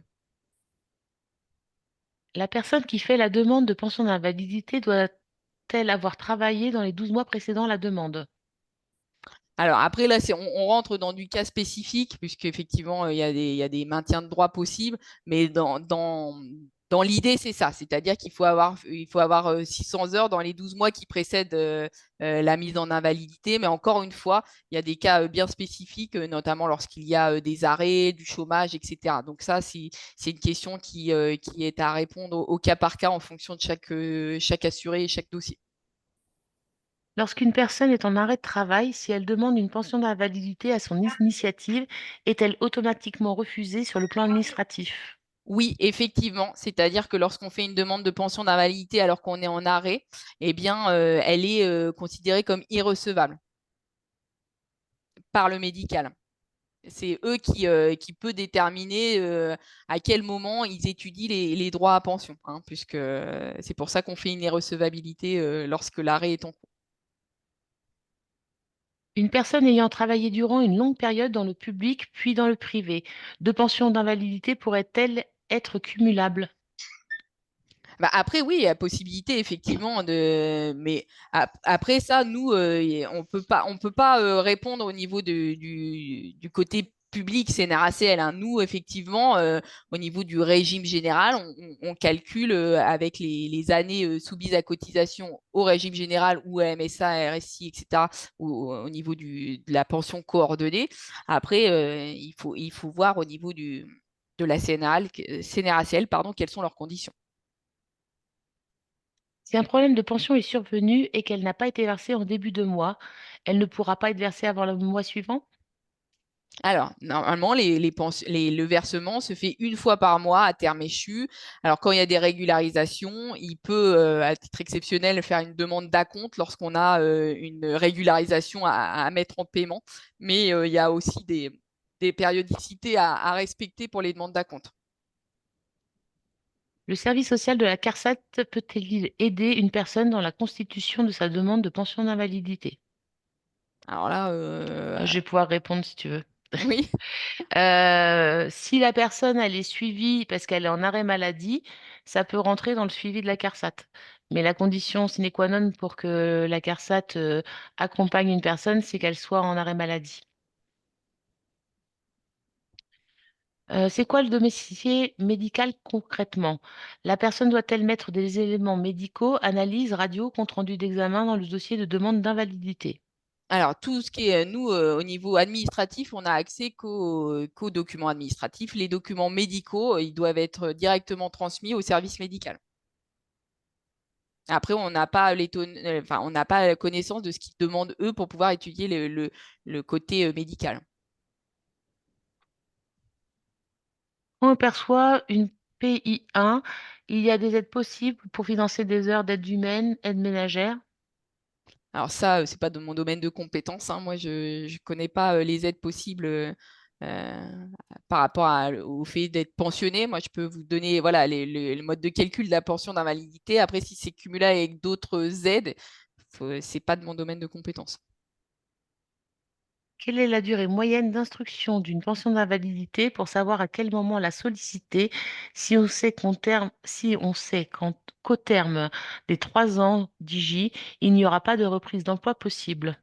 La personne qui fait la demande de pension d'invalidité doit-elle avoir travaillé dans les 12 mois précédant la demande? Alors après, là, on rentre dans du cas spécifique, puisqu'effectivement, il y a des maintiens de droit possibles, mais dans l'idée, c'est ça. C'est-à-dire qu'il faut avoir 600 heures dans les 12 mois qui précèdent la mise en invalidité. Mais encore une fois, il y a des cas bien spécifiques, notamment lorsqu'il y a des arrêts, du chômage, etc. Donc ça, c'est une question qui est à répondre au cas par cas en fonction de chaque assuré et chaque dossier. Lorsqu'une personne est en arrêt de travail, si elle demande une pension d'invalidité à son initiative, est-elle automatiquement refusée sur le plan administratif? Oui, effectivement. C'est-à-dire que lorsqu'on fait une demande de pension d'invalidité alors qu'on est en arrêt, eh bien, elle est considérée comme irrecevable par le médical. C'est eux qui peuvent déterminer à quel moment ils étudient les droits à pension, hein, puisque c'est pour ça qu'on fait une irrecevabilité lorsque l'arrêt est en cours. Une personne ayant travaillé durant une longue période dans le public puis dans le privé, deux pensions d'invalidité pourraient-elles être cumulables? Bah, après, oui, il y a possibilité effectivement mais après ça, nous, on peut pas répondre au niveau du côté public CNRACL, hein. Nous, effectivement, au niveau du régime général, on calcule avec les années soumises à cotisation au régime général ou à MSA, RSI, etc., au niveau de la pension coordonnée. Après, il faut voir au niveau de la CNRACL, pardon, quelles sont leurs conditions. Si un problème de pension est survenu et qu'elle n'a pas été versée en début de mois, elle ne pourra pas être versée avant le mois suivant? Alors, normalement, le versement se fait une fois par mois à terme échu. Alors, quand il y a des régularisations, il peut, à titre exceptionnel, faire une demande d'acompte lorsqu'on a une régularisation à mettre en paiement. Mais il y a aussi des périodicités à respecter pour les demandes d'acompte. Le service social de la CARSAT peut-il aider une personne dans la constitution de sa demande de pension d'invalidité? Alors là, Je vais pouvoir répondre si tu veux. oui. Si la personne, elle est suivie parce qu'elle est en arrêt maladie, ça peut rentrer dans le suivi de la CARSAT. Mais la condition sine qua non pour que la CARSAT accompagne une personne, c'est qu'elle soit en arrêt maladie. C'est quoi le domicile médical concrètement? La personne doit-elle mettre des éléments médicaux, analyses, radio, compte rendu d'examen dans le dossier de demande d'invalidité? Alors, tout ce qui est, nous, au niveau administratif, on n'a accès qu'aux documents administratifs. Les documents médicaux, ils doivent être directement transmis au service médical. Après, on n'a pas connaissance de ce qu'ils demandent eux pour pouvoir étudier le côté médical. Quand on perçoit une PI1, il y a des aides possibles pour financer des heures d'aide humaine, aide ménagère. Alors ça, c'est pas de mon domaine de compétence, hein. Moi, je ne connais pas les aides possibles euh, par rapport au fait d'être pensionné. Moi, je peux vous donner voilà, le mode de calcul de la pension d'invalidité. Après, si c'est cumulé avec d'autres aides, c'est pas de mon domaine de compétence. Quelle est la durée moyenne d'instruction d'une pension d'invalidité pour savoir à quel moment la solliciter si on sait qu'au terme des 3 ans d'IJ, il n'y aura pas de reprise d'emploi possible?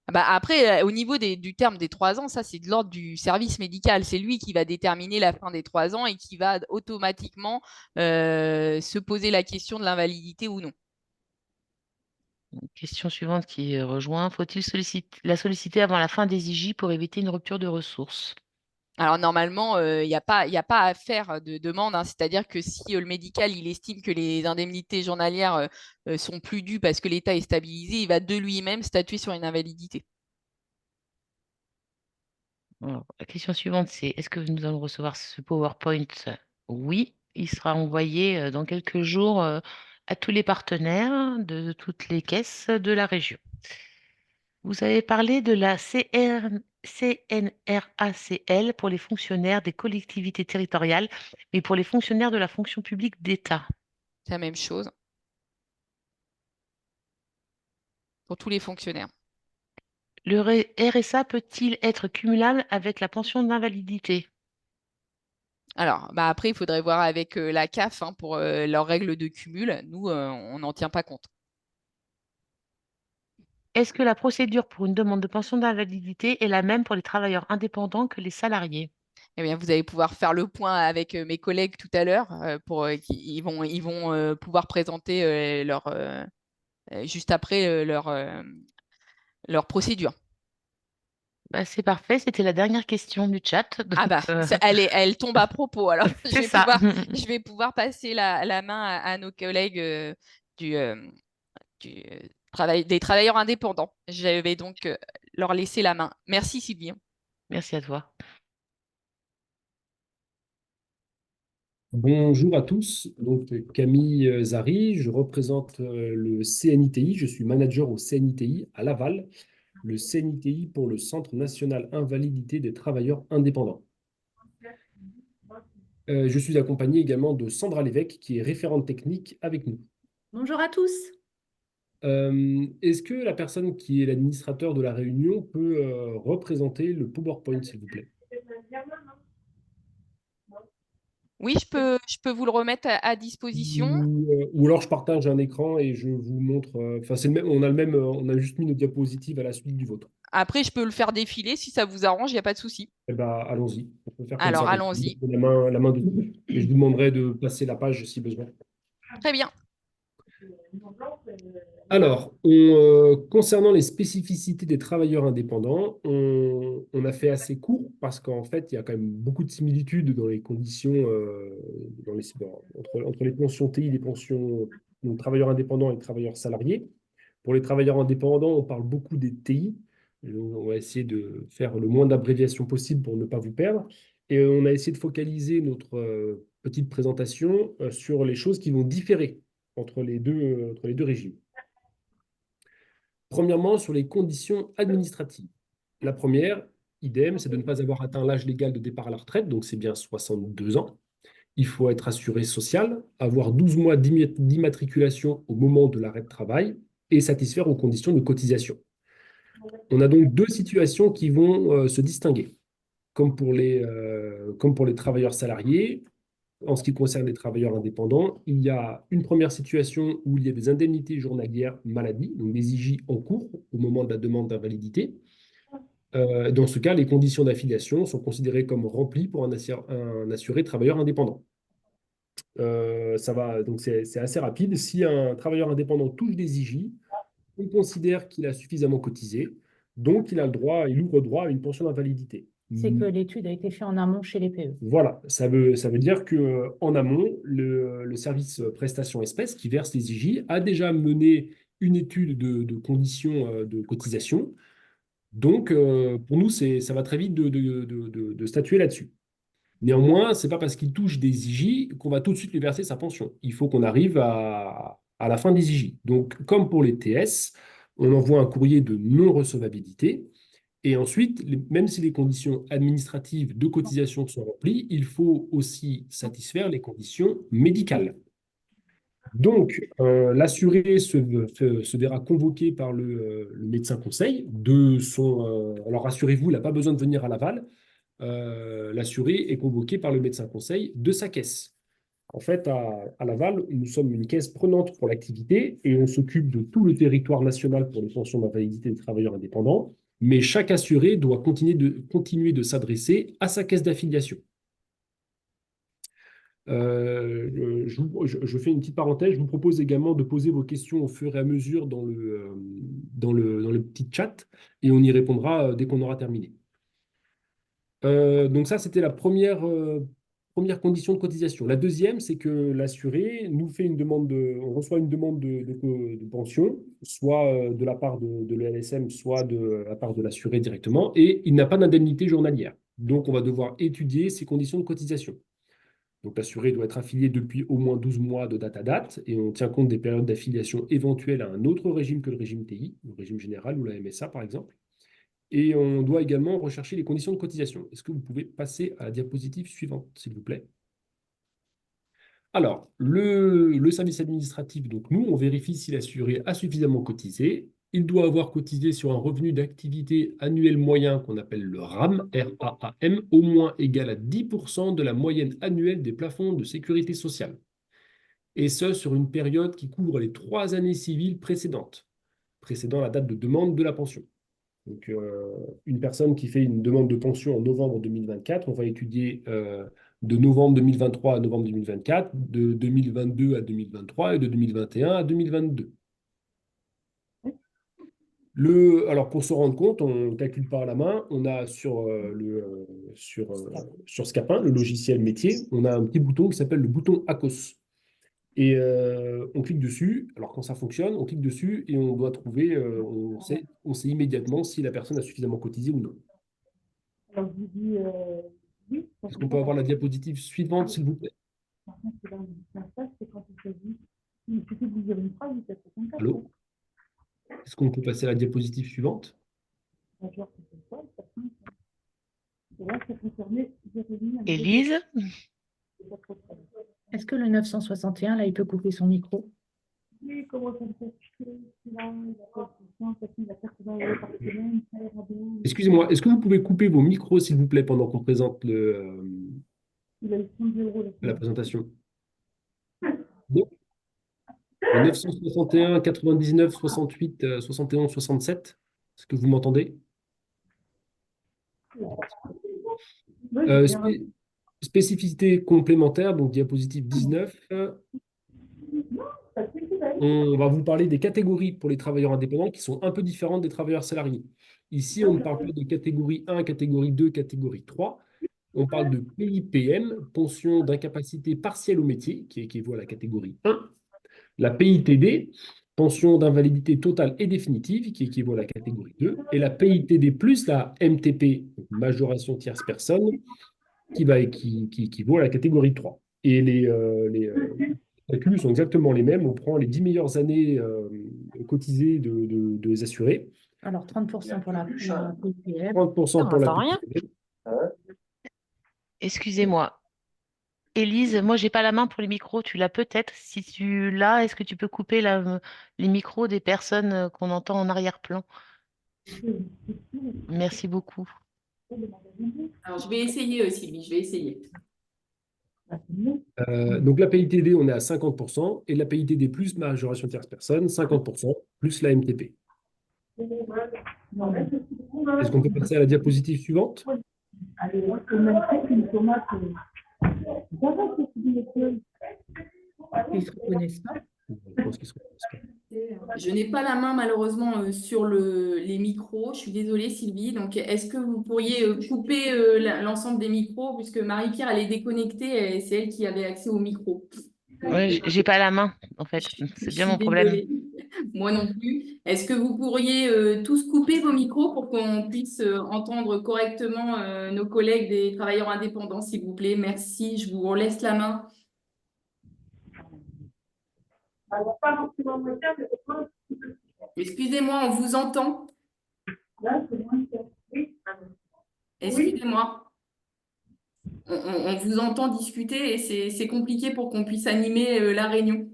Bah après, au niveau du terme des 3 ans, ça, c'est de l'ordre du service médical. C'est lui qui va déterminer la fin des 3 ans et qui va automatiquement se poser la question de l'invalidité ou non. Question suivante qui rejoint. Faut-il la solliciter avant la fin des IJ pour éviter une rupture de ressources? Alors normalement, il y a pas à faire de demande, hein. C'est-à-dire que si le médical il estime que les indemnités journalières sont plus dues parce que l'État est stabilisé, il va de lui-même statuer sur une invalidité. Alors, la question suivante, c'est est-ce que nous allons recevoir ce PowerPoint? Oui, il sera envoyé dans quelques jours à tous les partenaires de toutes les caisses de la région. Vous avez parlé de la CNRACL pour les fonctionnaires des collectivités territoriales, mais pour les fonctionnaires de la fonction publique d'État. C'est la même chose pour tous les fonctionnaires. Le RSA peut-il être cumulable avec la pension d'invalidité? Alors, bah après, il faudrait voir avec la CAF hein, pour leurs règles de cumul. Nous, on n'en tient pas compte. Est-ce que la procédure pour une demande de pension d'invalidité est la même pour les travailleurs indépendants que les salariés? Eh bien, vous allez pouvoir faire le point avec mes collègues tout à l'heure ils vont pouvoir présenter juste après leur procédure. Bah, c'est parfait, c'était la dernière question du chat. Ah Donc, bah, elle tombe à propos. Alors, c'est ça. je vais pouvoir passer la main à nos collègues du, euh, des travailleurs indépendants. Je vais donc leur laisser la main. Merci Sylvie. Merci à toi. Bonjour à tous, donc Camille Zari, je représente le CNITI, je suis manager au CNITI à Laval, le CNITI pour le Centre national invalidité des travailleurs indépendants. Je suis accompagné également de Sandra Lévesque qui est référente technique avec nous. Bonjour à tous. Est-ce que la personne qui est l'administrateur de la réunion peut représenter le PowerPoint, s'il vous plaît? Oui, je peux vous le remettre à disposition. Ou alors je partage un écran et je vous montre. Enfin, c'est le même, on a le même, on a juste mis nos diapositives à la suite du vôtre. Après, je peux le faire défiler si ça vous arrange, il n'y a pas de souci. Eh ben, allons-y. On peut faire comme Alors, ça. Comme ça, allons-y. la main dessus. Et je vous demanderai de passer la page si besoin. Très bien. Alors, concernant les spécificités des travailleurs indépendants, on a fait assez court parce qu'en fait, il y a quand même beaucoup de similitudes dans les conditions entre les pensions TI, les pensions donc, travailleurs indépendants et travailleurs salariés. Pour les travailleurs indépendants, on parle beaucoup des TI. On va essayer de faire le moins d'abréviations possible pour ne pas vous perdre. Et on a essayé de focaliser notre petite présentation sur les choses qui vont différer entre les deux régimes. Premièrement, sur les conditions administratives. La première, idem, c'est de ne pas avoir atteint l'âge légal de départ à la retraite, donc c'est bien 62 ans. Il faut être assuré social, avoir 12 mois d'immatriculation au moment de l'arrêt de travail et satisfaire aux conditions de cotisation. On a donc deux situations qui vont se distinguer. Comme pour les travailleurs salariés, en ce qui concerne les travailleurs indépendants, il y a une première situation où il y a des indemnités journalières maladie, donc des IJ en cours au moment de la demande d'invalidité. Dans ce cas, les conditions d'affiliation sont considérées comme remplies pour un assuré travailleur indépendant. Ça va, donc c'est assez rapide. Si un travailleur indépendant touche des IJ, on considère qu'il a suffisamment cotisé, donc il ouvre droit à une pension d'invalidité. C'est que l'étude a été faite en amont chez les PE. Voilà, ça veut dire qu'en amont, le service prestation espèces qui verse les IJ a déjà mené une étude de conditions de cotisation. Donc, pour nous, ça va très vite de statuer là-dessus. Néanmoins, ce n'est pas parce qu'il touche des IJ qu'on va tout de suite lui verser sa pension. Il faut qu'on arrive à la fin des IJ. Donc, comme pour les TS, on envoie un courrier de non-recevabilité. Et ensuite, même si les conditions administratives de cotisation sont remplies, il faut aussi satisfaire les conditions médicales. Donc, l'assuré se verra convoqué par le médecin conseil de son. Alors, rassurez-vous, il n'a pas besoin de venir à l'aval. L'assuré est convoqué par le médecin conseil de sa caisse. En fait, à Laval, nous sommes une caisse prenante pour l'activité et on s'occupe de tout le territoire national pour les pensions d'invalidité des travailleurs indépendants. Mais chaque assuré doit continuer de s'adresser à sa caisse d'affiliation. Je fais une petite parenthèse. Je vous propose également de poser vos questions au fur et à mesure dans le petit chat et on y répondra dès qu'on aura terminé. Donc ça, c'était la première condition de cotisation. La deuxième, c'est que l'assuré nous fait on reçoit une demande de pension, soit de la part de l'ENSM, soit de la part de l'assuré directement, et il n'a pas d'indemnité journalière. Donc, on va devoir étudier ces conditions de cotisation. Donc, l'assuré doit être affilié depuis au moins 12 mois de date à date, et on tient compte des périodes d'affiliation éventuelles à un autre régime que le régime TI, le régime général ou la MSA, par exemple. Et on doit également rechercher les conditions de cotisation. Est-ce que vous pouvez passer à la diapositive suivante, s'il vous plaît? Alors, le service administratif, donc nous, on vérifie si l'assuré a suffisamment cotisé. Il doit avoir cotisé sur un revenu d'activité annuel moyen qu'on appelle le RAM, R-A-A-M, au moins égal à 10% de la moyenne annuelle des plafonds de sécurité sociale. Et ce, sur une période qui couvre les 3 années civiles précédentes, précédant la date de demande de la pension. Donc, une personne qui fait une demande de pension en novembre 2024, on va étudier de novembre 2023 à novembre 2024, de 2022 à 2023 et de 2021 à 2022. Alors, pour se rendre compte, on calcule par la main. On a sur Scapin, le logiciel métier, on a un petit bouton qui s'appelle le bouton ACOS. Et on clique dessus. Alors, quand ça fonctionne, on clique dessus et on doit trouver, on sait immédiatement si la personne a suffisamment cotisé ou non. Alors, je vous dis oui. Est-ce qu'on peut avoir la diapositive suivante, s'il vous plaît? Par contre, là, c'est quand il s'agit. Il suffit de vous dire une phrase, c'est 64. Allô? Est-ce qu'on peut passer à la diapositive suivante? Élise? Est-ce que le 961, là, il peut couper son micro? Oui, comment ça me fait chier, celui-là, il a pas de puissance, il a 80 € par semaine, ça ira bien. Excusez-moi, est-ce que vous pouvez couper vos micros, s'il vous plaît, pendant qu'on présente Il a eu 100 € la la semaine. présentation? Donc, le 961, 99, 68, 71, 67. Est-ce que vous m'entendez? Oui, j'ai bien Spécificité complémentaire, donc diapositive 19. ça suffit, là. On va vous parler des catégories pour les travailleurs indépendants qui sont un peu différentes des travailleurs salariés. Ici, on ne parle pas de catégorie 1, catégorie 2, catégorie 3. On parle de PIPM, pension d'incapacité partielle au métier, qui équivaut à la catégorie 1. La PITD, pension d'invalidité totale et définitive, qui équivaut à la catégorie 2. Et la PITD plus la MTP, donc majoration tierce personne, qui équivaut à la catégorie 3. Et les calculs sont exactement les mêmes. On prend les 10 meilleures années cotisées de les assurés. Alors, 30% pour la PPM. 30% pour la entend rien. PPM. Excusez-moi. Élise, moi, j'ai pas la main pour les micros. Tu l'as peut-être. Si tu l'as, est-ce que tu peux couper les micros des personnes qu'on entend en arrière-plan? Merci beaucoup. Alors, je vais essayer, Sylvie, je vais essayer. Donc la PITD, on est à 50%, et la PITD plus majoration tierce personne, 50%, plus la MTP. Est-ce qu'on peut passer à la diapositive suivante? Allez, moi, je peux même faire une tomate. Ils se reconnaissent pas. Je pense qu'ils sont- Je n'ai pas la main malheureusement sur les micros. Je suis désolée, Sylvie. Donc, est-ce que vous pourriez couper l'ensemble des micros puisque Marie-Pierre, elle est déconnectée et c'est elle qui avait accès au micro. Ouais, j'ai pas la main, en fait. Je C'est bien suis mon problème. désolée. Moi non plus. Est-ce que vous pourriez tous couper vos micros pour qu'on puisse entendre correctement nos collègues des travailleurs indépendants, s'il vous plaît? Merci. Je vous laisse la main. Alors, pas forcément moins cher, mais au moins, Excusez-moi, on vous entend. là, c'est moins cher. Oui. Excusez-moi. On vous entend discuter et c'est compliqué pour qu'on puisse animer la réunion.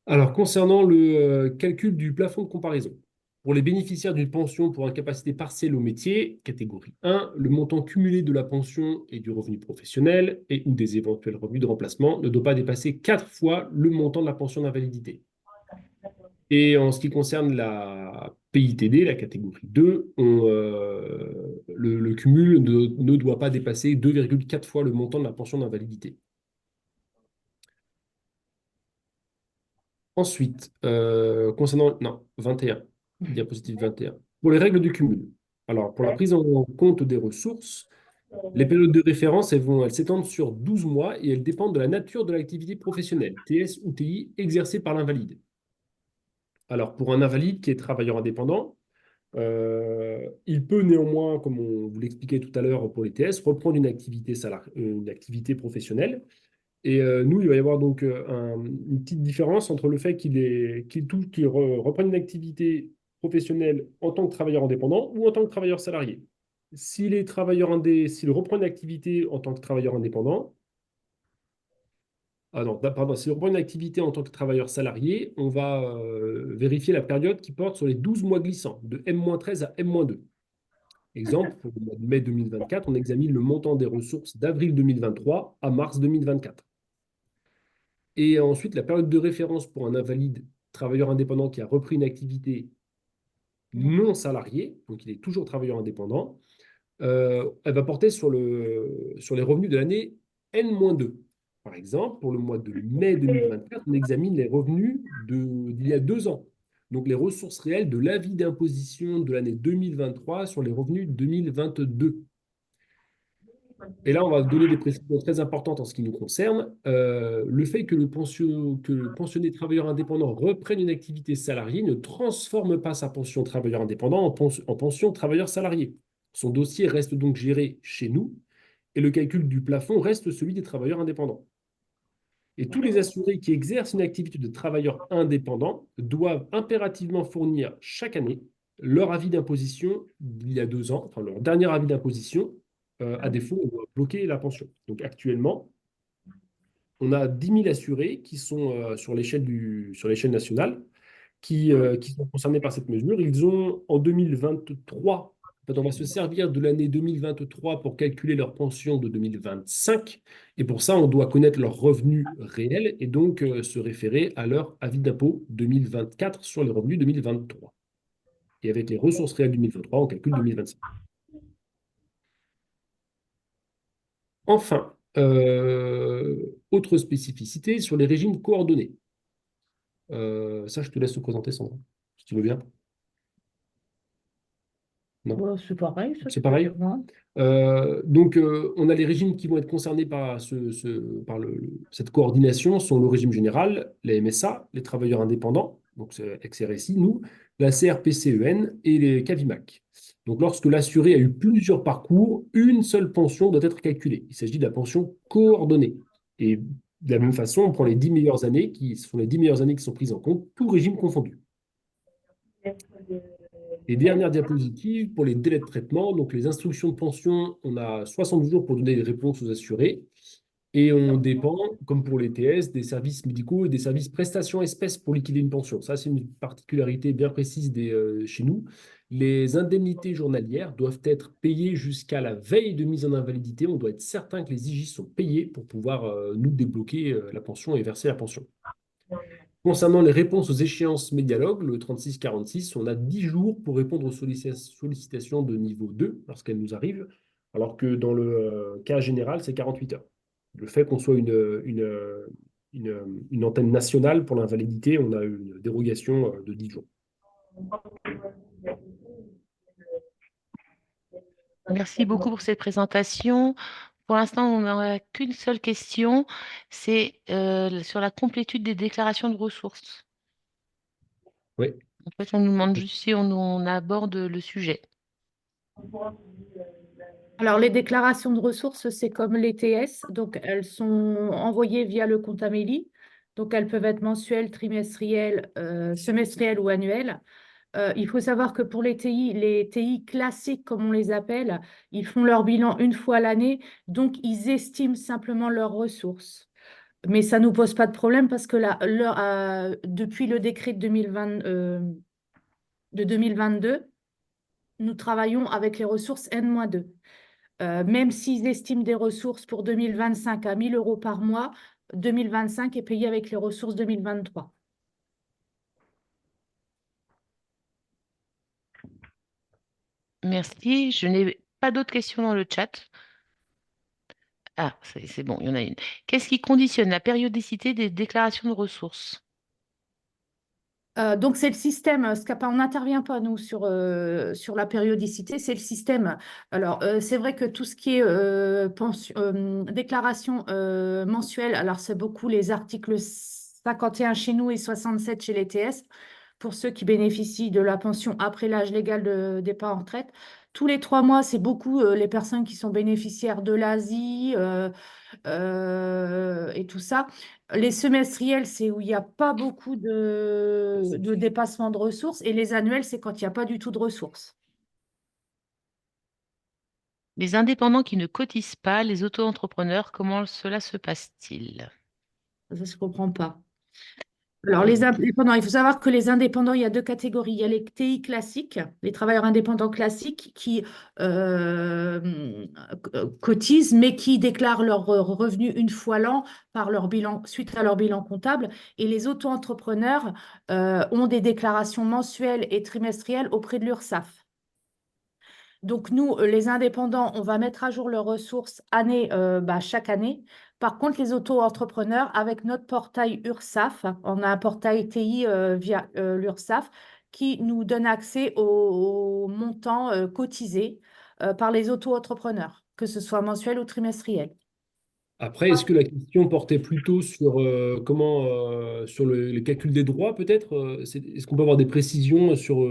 Alors, concernant le calcul du plafond de comparaison, pour les bénéficiaires d'une pension pour incapacité partielle au métier, catégorie 1, le montant cumulé de la pension et du revenu professionnel et ou des éventuels revenus de remplacement ne doit pas dépasser 4 fois le montant de la pension d'invalidité. Et en ce qui concerne la PITD, la catégorie 2, le cumul ne doit pas dépasser 2,4 fois le montant de la pension d'invalidité. Ensuite, concernant, non, 21, diapositive 21. Pour les règles du cumul. Alors, pour la prise en compte des ressources, les périodes de référence, elles s'étendent sur 12 mois et elles dépendent de la nature de l'activité professionnelle, TS ou TI, exercée par l'invalide. Alors, pour un invalide qui est travailleur indépendant, il peut néanmoins, comme on vous l'expliquait tout à l'heure pour les TS, reprendre une activité professionnelle. Et nous, il va y avoir donc une petite différence entre le fait qu'il reprenne une activité professionnelle en tant que travailleur indépendant ou en tant que travailleur salarié. S'il reprend une activité en tant que travailleur indépendant, ah non, pardon, s'il reprend une activité en tant que travailleur salarié, on va vérifier la période qui porte sur les 12 mois glissants, de M-13 à M-2. Exemple, pour le mois de mai 2024, on examine le montant des ressources d'avril 2023 à mars 2024. Et ensuite, la période de référence pour un invalide travailleur indépendant qui a repris une activité non salariée, donc il est toujours travailleur indépendant, elle va porter sur les revenus de l'année N-2. Par exemple, pour le mois de mai 2024, on examine les revenus d'il y a 2 ans. Donc les ressources réelles de l'avis d'imposition de l'année 2023 sur les revenus 2022. Et là, on va donner des précisions très importantes en ce qui nous concerne. Le fait que le pensionné travailleur indépendant reprenne une activité salariée ne transforme pas sa pension travailleur indépendant en pension travailleur salarié. Son dossier reste donc géré chez nous et le calcul du plafond reste celui des travailleurs indépendants. Et tous les assurés qui exercent une activité de travailleur indépendant doivent impérativement fournir chaque année leur avis d'imposition d'il y a 2 ans, enfin leur dernier avis d'imposition. À défaut, on doit bloquer la pension. Donc actuellement, on a 10 000 assurés qui sont sur l'échelle nationale qui sont concernés par cette mesure. Ils ont en 2023, en fait, on va se servir de l'année 2023 pour calculer leur pension de 2025. Et pour ça, on doit connaître leurs revenus réels et donc se référer à leur avis d'impôt 2024 sur les revenus 2023. Et avec les ressources réelles 2023, on calcule 2025. Enfin, autre spécificité sur les régimes coordonnés. Ça, je te laisse te présenter, Sandra, si tu veux bien. Non. Ouais, c'est pareil. C'est pareil. Donc, on a les régimes qui vont être concernés par cette coordination, sont le régime général, les MSA, les travailleurs indépendants, donc c'est ex-RSI, nous, la CRPCEN et les CAVIMAC. Donc, lorsque l'assuré a eu plusieurs parcours, une seule pension doit être calculée. Il s'agit de la pension coordonnée. Et de la même façon, on prend les 10 meilleures années, qui sont les 10 meilleures années qui sont prises en compte, tout régime confondu. Et dernière diapositive, pour les délais de traitement, donc les instructions de pension, on a 60 jours pour donner des réponses aux assurés. Et on dépend, comme pour les TS, des services médicaux et des services prestations espèces pour liquider une pension. Ça, c'est une particularité bien précise chez nous. Les indemnités journalières doivent être payées jusqu'à la veille de mise en invalidité. On doit être certain que les IJ sont payés pour pouvoir nous débloquer la pension et verser la pension. Concernant les réponses aux échéances médialogues, le 36-46, on a 10 jours pour répondre aux sollicitations de niveau 2 lorsqu'elles nous arrivent, alors que dans le cas général, c'est 48 heures. Le fait qu'on soit une antenne nationale pour l'invalidité, on a une dérogation de 10 jours. Merci beaucoup pour cette présentation. Pour l'instant, on n'a qu'une seule question, c'est sur la complétude des déclarations de ressources. Oui. En fait, on nous demande juste si on aborde le sujet. Alors, les déclarations de ressources, c'est comme les TS. Donc, elles sont envoyées via le compte Amélie. Donc, elles peuvent être mensuelles, trimestrielles, semestrielles ou annuelles. Il faut savoir que pour les TI classiques, comme on les appelle, ils font leur bilan une fois l'année. Donc, ils estiment simplement leurs ressources. Mais ça ne nous pose pas de problème parce que depuis le décret de 2022, nous travaillons avec les ressources N-2. Même s'ils estiment des ressources pour 2025 à 1 000 euros par mois, 2025 est payé avec les ressources 2023. Merci. Je n'ai pas d'autres questions dans le chat. Ah, c'est bon, il y en a une. Qu'est-ce qui conditionne la périodicité des déclarations de ressources? Donc, c'est le système SCAPA. On n'intervient pas, nous, sur la périodicité. C'est le système. Alors, c'est vrai que tout ce qui est déclaration mensuelle, alors c'est beaucoup les articles 51 chez nous et 67 chez les TS, pour ceux qui bénéficient de la pension après l'âge légal de départ en retraite. Tous les 3 mois, c'est beaucoup les personnes qui sont bénéficiaires de l'ASI et tout ça. Les semestriels, c'est où il n'y a pas beaucoup de dépassement de ressources. Et les annuels, c'est quand il n'y a pas du tout de ressources. Les indépendants qui ne cotisent pas, les auto-entrepreneurs, comment cela se passe-t-il? Ça, je ne comprends pas. Alors, les indépendants, il faut savoir que les indépendants, il y a 2 catégories. Il y a les TI classiques, les travailleurs indépendants classiques qui cotisent, mais qui déclarent leurs revenus une fois l'an par leur bilan, suite à leur bilan comptable. Et les auto-entrepreneurs ont des déclarations mensuelles et trimestrielles auprès de l'URSSAF. Donc, nous, les indépendants, on va mettre à jour leurs ressources chaque année. Par contre, les auto-entrepreneurs, avec notre portail URSSAF, on a un portail TI via l'URSSAF qui nous donne accès aux montants cotisés par les auto-entrepreneurs, que ce soit mensuel ou trimestriel. Après, est-ce que la question portait plutôt sur sur le calcul des droits, peut-être? Est-ce qu'on peut avoir des précisions sur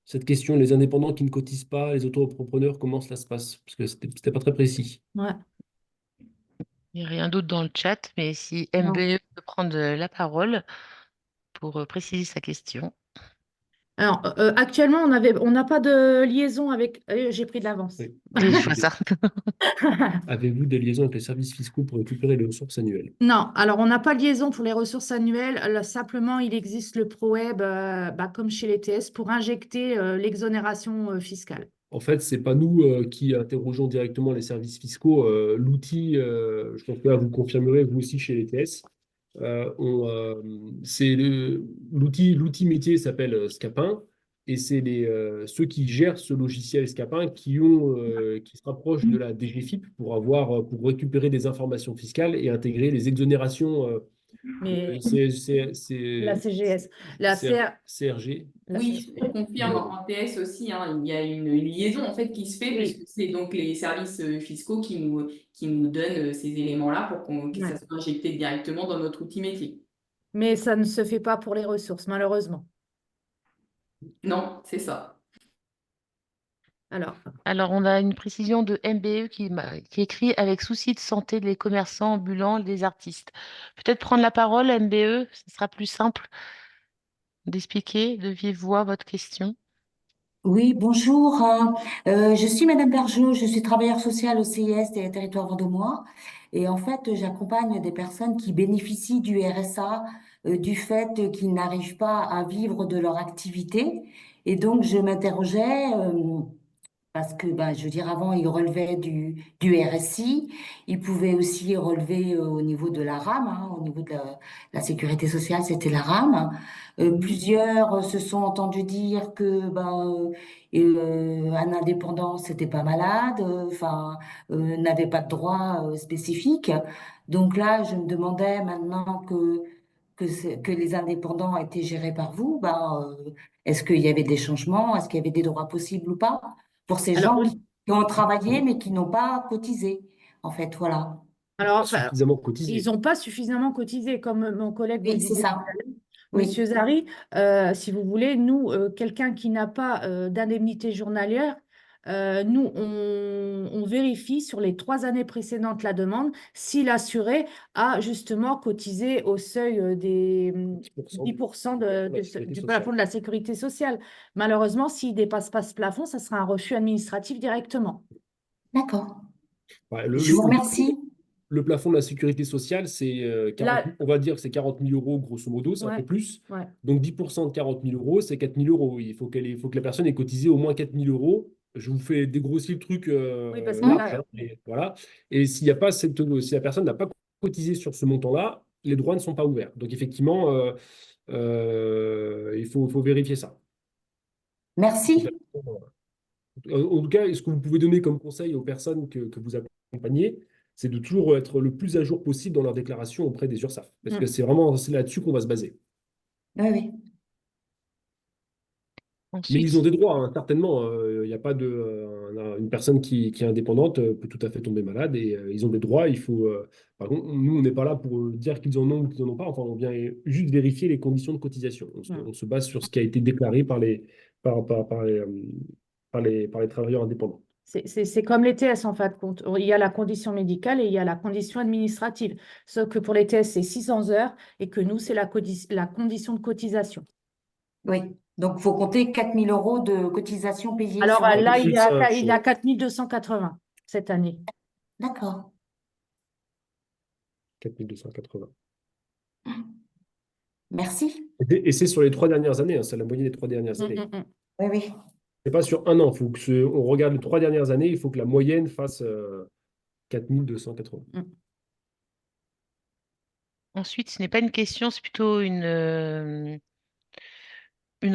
cette question, les indépendants qui ne cotisent pas, les auto-entrepreneurs, comment cela se passe? Parce que c'était pas très précis. Ouais. Il n'y a rien d'autre dans le chat, mais si Non. MBE peut prendre la parole pour préciser sa question. Alors, actuellement, on n'a pas de liaison avec. J'ai pris de l'avance. Oui. Oui, je vois ça. Avez-vous des liaisons avec les services fiscaux pour récupérer les ressources annuelles? Non, alors on n'a pas de liaison pour les ressources annuelles. Là, simplement, il existe le ProWeb, comme chez les TS, pour injecter l'exonération fiscale. En fait, c'est pas nous qui interrogeons directement les services fiscaux. L'outil, je pense que là, vous confirmerez, vous aussi chez les TS. L'outil métier s'appelle Scapin et c'est ceux qui gèrent ce logiciel Scapin qui se rapprochent de la DGFiP pour récupérer des informations fiscales et intégrer les exonérations Mais c'est la CGS, la CRG. Oui, je confirme en TS aussi, hein, il y a une liaison en fait qui se fait, Oui. puisque c'est donc les services fiscaux qui nous donnent ces éléments-là pour que ça soit injecté directement dans notre outil métier. Mais ça ne se fait pas pour les ressources, malheureusement. Non, c'est ça. Alors, on a une précision de MBE qui écrit avec souci de santé des commerçants ambulants, des artistes. Peut-être prendre la parole, MBE, ce sera plus simple d'expliquer de vive voix votre question. Oui, bonjour. Je suis Madame Bergeau, je suis travailleuse sociale au CIS des territoires vendômois. Et en fait, j'accompagne des personnes qui bénéficient du RSA du fait qu'ils n'arrivent pas à vivre de leur activité. Et donc, je m'interrogeais, parce que, je veux dire, avant, ils relevaient du RSI. Ils pouvaient aussi relever au niveau de la RAM, hein, au niveau de la sécurité sociale, c'était la RAM. Plusieurs se sont entendus dire que un indépendant, c'était pas malade, n'avait pas de droit spécifique. Donc là, je me demandais maintenant que les indépendants étaient gérés par vous, est-ce qu'il y avait des changements, est-ce qu'il y avait des droits possibles ou pas pour ces gens qui ont travaillé mais qui n'ont pas cotisé, en fait, voilà. Alors, Suffisamment cotisé. ils n'ont pas suffisamment cotisé, comme mon collègue vous le Oui, c'est disait tout ça. à l'heure. Oui. Monsieur Zari, si vous voulez, nous, quelqu'un qui n'a pas d'indemnité journalière, nous, on vérifie sur les 3 années précédentes la demande si l'assuré a justement cotisé au seuil des 10% du plafond de la sécurité sociale. Malheureusement, s'il ne dépasse pas ce plafond, ça sera un refus administratif directement. D'accord. Ouais, Je vous remercie. le plafond de la sécurité sociale, c'est Là, on va dire que c'est 40 000 euros, grosso modo, c'est un peu ouais, plus. ouais. Donc 10% de 40 000 euros, c'est 4 000 euros. Il faut que la personne ait cotisé au moins 4 000 euros. Je vous fais dégrossir le truc Oui, parce que large, là, hein, et voilà. Et s'il y a pas si la personne n'a pas cotisé sur ce montant-là, les droits ne sont pas ouverts. Donc effectivement, faut vérifier ça. Merci. En tout cas, ce que vous pouvez donner comme conseil aux personnes que vous accompagnez, c'est de toujours être le plus à jour possible dans leur déclaration auprès des URSSAF. Parce que c'est là-dessus qu'on va se baser. Oui, oui. Mais ils Ensuite, ont des droits, hein, certainement. Il n'y a pas de, une personne qui est indépendante peut tout à fait tomber malade et ils ont des droits. Par contre, nous, on n'est pas là pour dire qu'ils en ont ou qu'ils n'en ont pas. Enfin, on vient juste vérifier les conditions de cotisation. On se base sur ce qui a été déclaré par les travailleurs indépendants. c'est comme les TS en fin de compte. Il y a la condition médicale et il y a la condition administrative. Sauf que pour les TS, c'est 600 heures et que nous, c'est la condition de cotisation. Oui. Donc, il faut compter 4 000 euros de cotisation payée Alors sur le là, Plus il de est ça, il est à 4 280 cette année. D'accord. 4 280. Merci. Et c'est sur les 3 dernières années, hein, c'est la moyenne des 3 dernières années. Oui, oui. C'est pas sur un an. On regarde les 3 dernières années, il faut que la moyenne fasse 4 280. ensuite, ce n'est pas une question, c'est plutôt une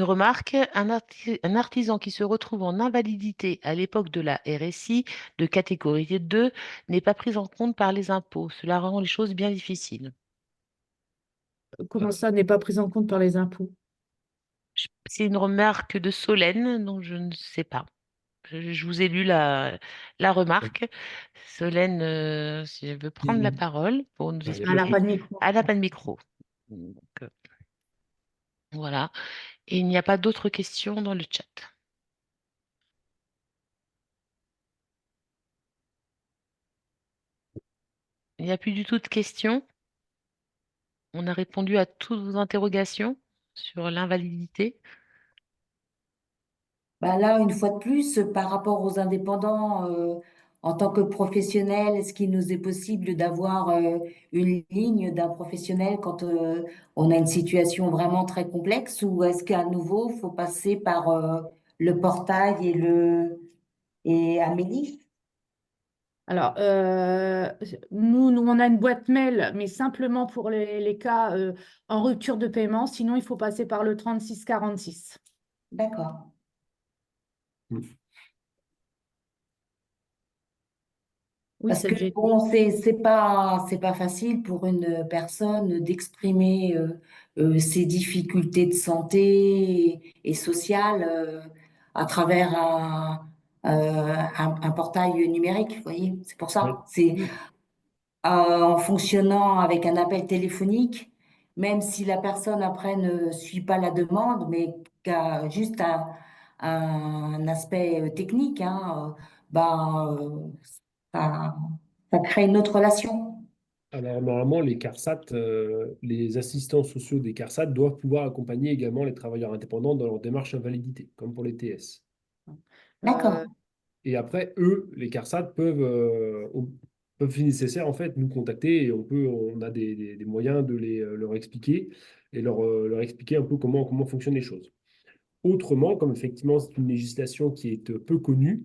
remarque. Un artisan qui se retrouve en invalidité à l'époque de la RSI de catégorie 2 n'est pas pris en compte par les impôts. Cela rend les choses bien difficiles. Comment ça n'est pas pris en compte par les impôts? C'est une remarque de Solène, donc je ne sais pas. Je vous ai lu la remarque. Solène, si elle veut prendre la parole pour nous Il n'y a Elle pas n'a de pas expliquer. de micro. Elle n'a pas de micro. Donc, voilà. Et il n'y a pas d'autres questions dans le chat. Il n'y a plus du tout de questions. On a répondu à toutes vos interrogations sur l'invalidité. Bah là, une fois de plus, par rapport aux indépendants, en tant que professionnel, est-ce qu'il nous est possible d'avoir une ligne d'un professionnel quand on a une situation vraiment très complexe ou est-ce qu'à nouveau, il faut passer par le portail et Amélie? Alors, nous, on a une boîte mail, mais simplement pour les cas en rupture de paiement. Sinon, il faut passer par le 36 46. D'accord. Oui, Parce que c'est bon, c'est pas facile pour une personne d'exprimer ses difficultés de santé et sociales à travers un portail numérique, vous voyez. C'est pour Oui. ça. C'est en fonctionnant avec un appel téléphonique, même si la personne après ne suit pas la demande, mais qu'a juste un aspect technique, hein, ben, ça, ça crée une autre relation. Alors, normalement, les CARSAT, les assistants sociaux des CARSAT doivent pouvoir accompagner également les travailleurs indépendants dans leur démarche invalidité, comme pour les TS. Euh, D'accord. Et après, eux, les CARSAT peuvent, si nécessaire, en fait, nous contacter et on a des moyens de leur expliquer et leur expliquer un peu comment fonctionnent les choses. Autrement, comme effectivement c'est une législation qui est peu connue,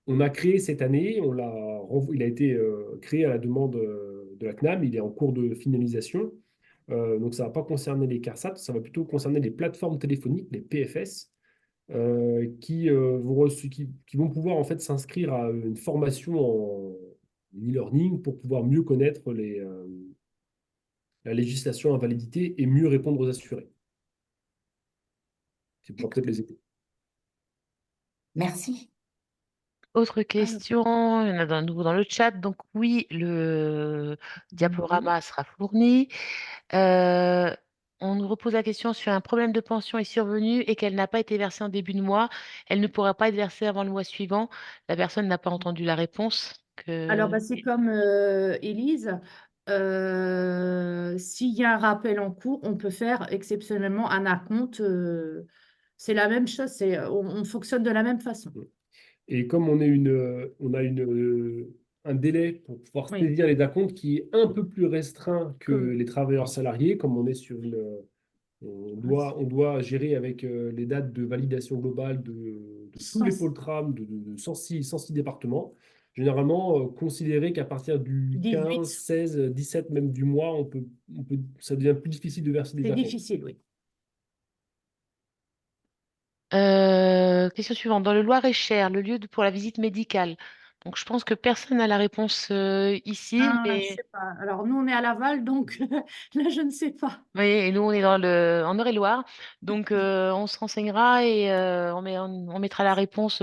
on a créé cette année, il a été créé à la demande de la CNAM, il est en cours de finalisation. Donc ça ne va pas concerner les CARSAT, ça va plutôt concerner les plateformes téléphoniques, les PFS, qui vont pouvoir en fait s'inscrire à une formation en e-learning pour pouvoir mieux connaître la législation invalidité et mieux répondre aux assurés. C'est pour peut-être les aider. Merci. Autre question, il y en a d'un nouveau dans le chat. Donc oui, le diaporama sera fourni. On nous repose la question sur un problème de pension est survenu et qu'elle n'a pas été versée en début de mois. Elle ne pourra pas être versée avant le mois suivant. La personne n'a pas entendu la réponse. alors, bah, c'est comme Élise. S'il y a un rappel en cours, on peut faire exceptionnellement un acompte. C'est la même chose, on fonctionne de la même façon. Et comme on a une un délai pour pouvoir Oui. saisir les acomptes qui est un peu plus restreint que Comme- les travailleurs salariés, comme on est sur une. On doit gérer avec les dates de validation globale de tous les pôles tram de 106 départements. Généralement, considérer qu'à partir du 15, 18, 16, 17 même du mois, ça devient plus difficile de verser des c'est acomptes. difficile, oui. Question suivante. Dans le Loir-et-Cher, le lieu pour la visite médicale. Donc, je pense que personne n'a la réponse ici, Ah, je mais sais pas. Alors, nous, on est à Laval, donc là, je ne sais pas. oui, et nous, on est en Eure-et-Loire. Donc, on se renseignera et on mettra la réponse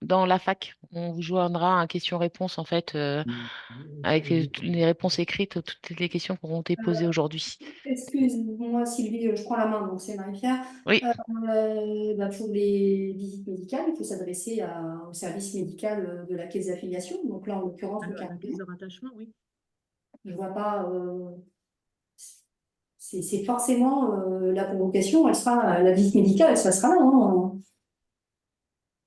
dans la fac. On vous joindra un question-réponse, en fait, avec les réponses écrites, toutes les questions qui auront été posées aujourd'hui. Excuse-moi, Sylvie, je prends la main, donc c'est Marie-Pierre. Oui, Pour les visites médicales, il faut s'adresser au service médical de la caisse d'affiliation. Donc là, en l'occurrence, le Alors, la 41. pièce de rattachement, oui. Je vois pas. C'est forcément la convocation, la visite médicale, ça sera là. Hein.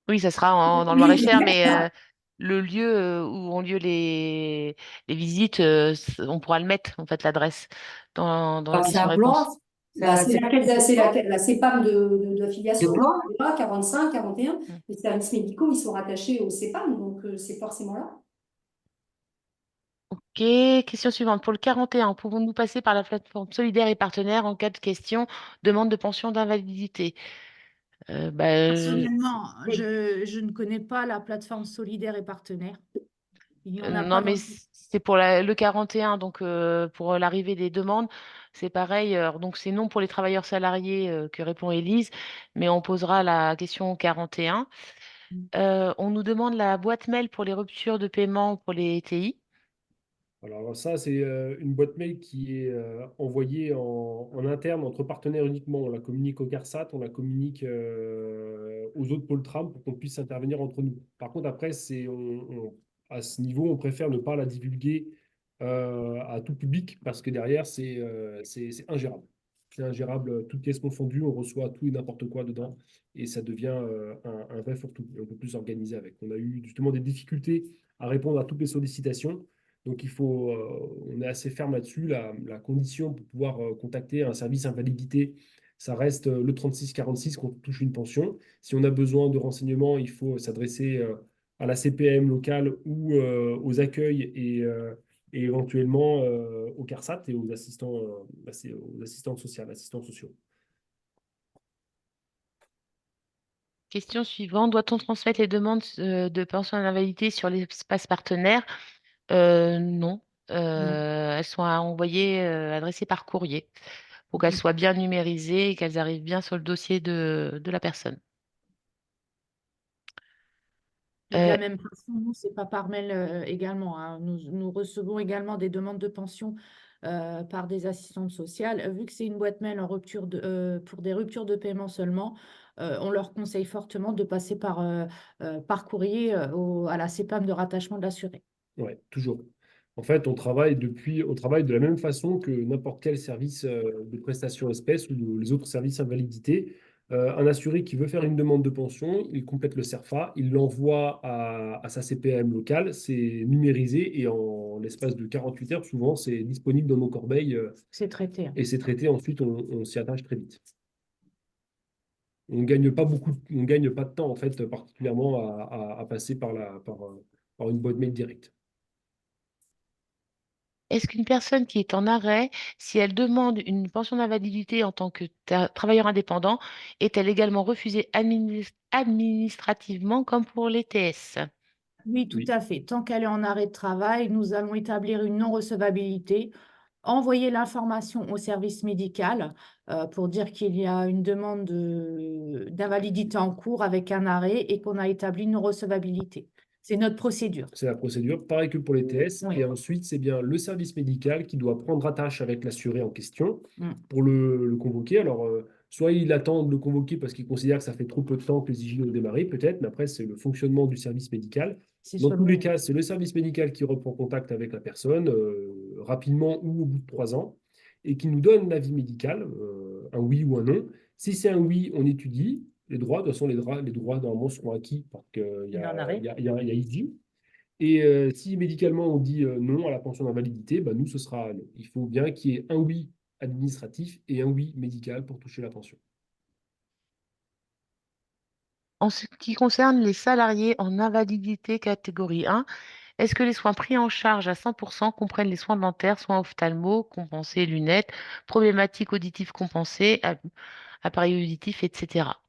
oui, ça sera dans le Oui, Loir-et-Cher, exact. mais le lieu où ont lieu les visites, on pourra le mettre, en fait, l'adresse dans la Alors, c'est à question-réponse. Blois, C'est la CEPAM de d'affiliation. Blois. Là, 45, 41. Mm. Les services médicaux, ils sont rattachés au CEPAM, donc c'est forcément là. Ok, question suivante. Pour le 41, pouvons-nous passer par la plateforme solidaire et partenaire en cas de question, demande de pension d'invalidité? Personnellement, je ne connais pas la plateforme solidaire et partenaire. Il n'y en a Non, pas dans mais le... c'est pour le 41, donc pour l'arrivée des demandes, c'est pareil. Donc c'est non pour les travailleurs salariés que répond Élise, mais on posera la question au 41. On nous demande la boîte mail pour les ruptures de paiement pour les TI. Alors ça, c'est une boîte mail qui est envoyée en interne entre partenaires uniquement. On la communique au CARSAT, on la communique aux autres pôles tram pour qu'on puisse intervenir entre nous. Par contre, après, à ce niveau, on préfère ne pas la divulguer à tout public parce que derrière, c'est ingérable. C'est ingérable, toutes pièces confondues, on reçoit tout et n'importe quoi dedans et ça devient un vrai fourre-tout. Et on peut plus s'organiser avec. On a eu justement des difficultés à répondre à toutes les sollicitations. Donc, on est assez ferme là-dessus. La condition pour pouvoir contacter un service invalidité, ça reste le 3646 qu'on touche une pension. Si on a besoin de renseignements, il faut s'adresser à la CPM locale ou aux accueils et éventuellement au CARSAT et aux assistantes sociales, assistants sociaux. Question suivante. Doit-on transmettre les demandes de pension d'invalidité sur l'espace partenaire? Non. Elles sont envoyées, adressées par courrier pour qu'elles soient bien numérisées et qu'elles arrivent bien sur le dossier de la personne. Et de Euh, la même façon, nous, c'est pas par mail également. Hein. Nous recevons également des demandes de pension par des assistantes sociales. Vu que c'est une boîte mail pour des ruptures de paiement seulement, on leur conseille fortement de passer par courrier à la CPAM de rattachement de l'assuré. Ouais, toujours. En fait, on travaille de la même façon que n'importe quel service de prestation espèce ou les autres services invalidité. Un assuré qui veut faire une demande de pension, il complète le CERFA, il l'envoie à sa CPAM locale, c'est numérisé et en l'espace de 48 heures, souvent, c'est disponible dans nos corbeilles C'est traité. Hein. et c'est traité. Ensuite, on s'y attache très vite. On gagne pas de temps, en fait, particulièrement à passer par une boîte mail directe. Est-ce qu'une personne qui est en arrêt, si elle demande une pension d'invalidité en tant que travailleur indépendant, est-elle également refusée administrativement comme pour les TS? Oui, tout Oui. à fait. Tant qu'elle est en arrêt de travail, nous allons établir une non-recevabilité, envoyer l'information au service médical pour dire qu'il y a une demande d'invalidité en cours avec un arrêt et qu'on a établi une non-recevabilité. C'est notre procédure. C'est la procédure, pareil que pour les TS. Oui. Et ensuite, c'est bien le service médical qui doit prendre attache avec l'assuré en question Mm. pour le convoquer. Alors, soit il attend de le convoquer parce qu'il considère que ça fait trop peu de temps que les IJ ont démarré, peut-être, mais après, c'est le fonctionnement du service médical. Dans tous les cas, c'est le service médical qui reprend contact avec la personne rapidement ou au bout de 3 ans et qui nous donne l'avis médical, un oui ou un non. Si c'est un oui, on étudie les droits. De toute façon, les droits normalement seront acquis parce qu'il y Il est en a, arrêt. il y a, il y a IJ. Et si médicalement on dit non à la pension d'invalidité, bah, nous, ce sera non. Il faut bien qu'il y ait un oui administratif et un oui médical pour toucher la pension. En ce qui concerne les salariés en invalidité catégorie 1, est-ce que les soins pris en charge à 100% comprennent les soins dentaires, soins ophtalmo, compensés, lunettes, problématiques auditives compensées, appareils auditifs, etc.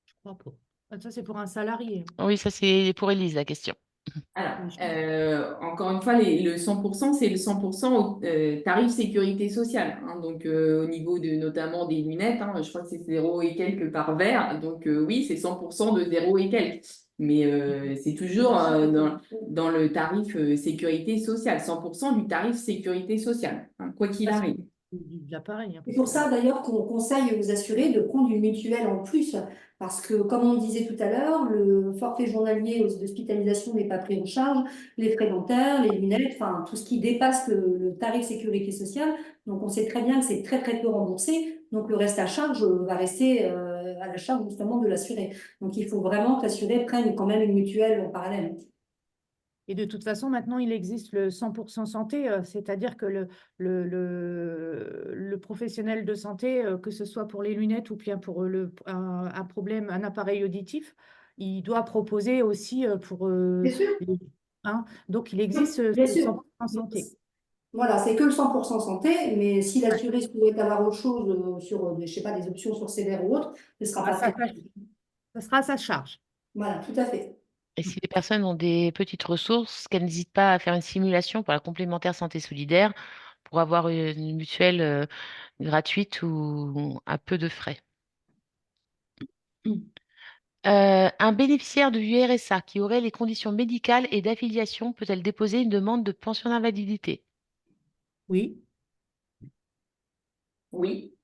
Je crois pas. Ah, ça, c'est pour un salarié. Oui, ça c'est pour Élise la question. Alors, Oui, je- encore une fois, le 100%, c'est le 100% au tarif sécurité sociale, hein. Donc, au niveau notamment des lunettes, hein, je crois que c'est 0 et quelques par verre. Donc, oui, c'est 100% de 0 et quelques. Mais c'est toujours dans le tarif sécurité sociale, 100% du tarif sécurité sociale, hein, quoi qu'il Ah, c'est arrive. de l'appareil, hein, C'est parce pour que ça d'ailleurs qu'on conseille aux assurés de prendre une mutuelle en plus, parce que comme on disait tout à l'heure, le forfait journalier d'hospitalisation n'est pas pris en charge, les frais dentaires, les lunettes, enfin tout ce qui dépasse le tarif sécurité sociale. Donc on sait très bien que c'est très très peu remboursé, donc le reste à charge va rester à la charge justement de l'assuré. Donc il faut vraiment que l'assuré prenne quand même une mutuelle en parallèle. Et de toute façon, maintenant, il existe le 100% santé, c'est-à-dire que le professionnel de santé, que ce soit pour les lunettes ou bien pour un problème, un appareil auditif, il doit proposer aussi pour Bien sûr, hein. Donc, il existe bien ce sûr. 100% santé. Voilà, c'est que le 100% santé, mais si l'assuré souhaite avoir autre chose sur, je sais pas, des options sur CDR ou autre, ce ne sera Ah, pas ça, très. ça sera à sa charge. Voilà, tout à fait. Et si les personnes ont des petites ressources, qu'elles n'hésitent pas à faire une simulation pour la complémentaire santé solidaire pour avoir une mutuelle gratuite ou à peu de frais. Un bénéficiaire du RSA qui aurait les conditions médicales et d'affiliation peut-elle déposer une demande de pension d'invalidité? Oui. Oui.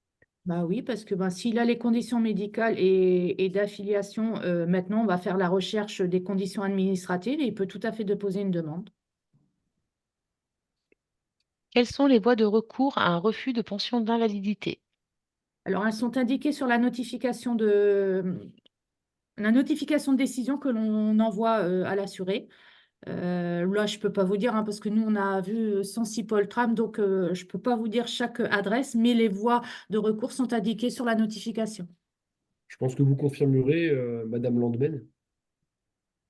Bah oui, parce que bah, s'il a les conditions médicales et d'affiliation, maintenant, on va faire la recherche des conditions administratives et il peut tout à fait déposer une demande. Quelles sont les voies de recours à un refus de pension d'invalidité? Alors, elles sont indiquées sur la notification de décision que l'on envoie à l'assuré. Là, je ne peux pas vous dire, hein, parce que nous, on a vu 106 Poltram, donc je ne peux pas vous dire chaque adresse, mais les voies de recours sont indiquées sur la notification. Je pense que vous confirmerez, Madame Landmen.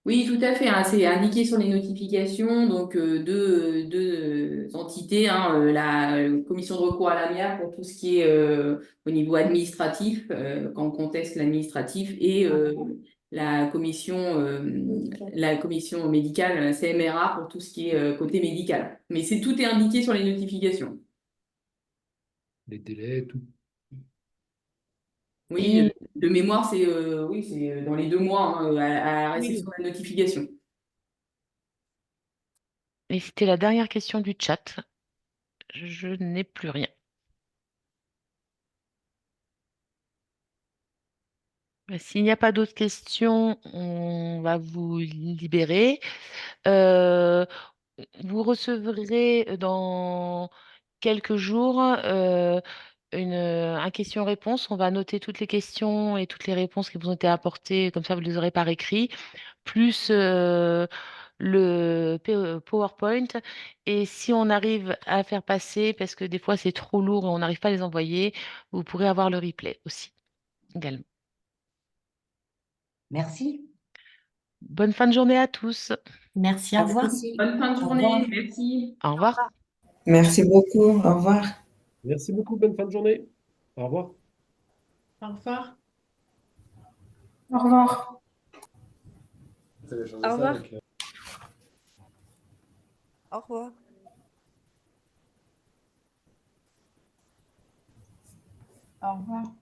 Oui, tout à fait, hein, c'est indiqué sur les notifications, donc deux entités, hein, la commission de recours à l'amiable pour tout ce qui est au niveau administratif, quand on conteste l'administratif, et la commission médicale, CMRA, pour tout ce qui est côté médical. Mais tout est indiqué sur les notifications. Les délais, tout. Oui, Et, de mémoire, c'est dans les 2 mois, hein, à la Oui. réception de la notification. et c'était la dernière question du chat. Je n'ai plus rien. S'il n'y a pas d'autres questions, on va vous libérer. Euh, Vous recevrez dans quelques jours un question-réponse. On va noter toutes les questions et toutes les réponses qui vous ont été apportées, comme ça vous les aurez par écrit, plus le PowerPoint. Et si on arrive à faire passer, parce que des fois c'est trop lourd et on n'arrive pas à les envoyer, vous pourrez avoir le replay aussi également. Merci. Bonne fin de journée à tous. Merci, au revoir. Bonne fin de Au journée, revoir. merci. Au revoir. Merci beaucoup. Au revoir. Merci beaucoup, bonne fin de journée. Au revoir. Au revoir. Au revoir. Au revoir. Au revoir. Au revoir.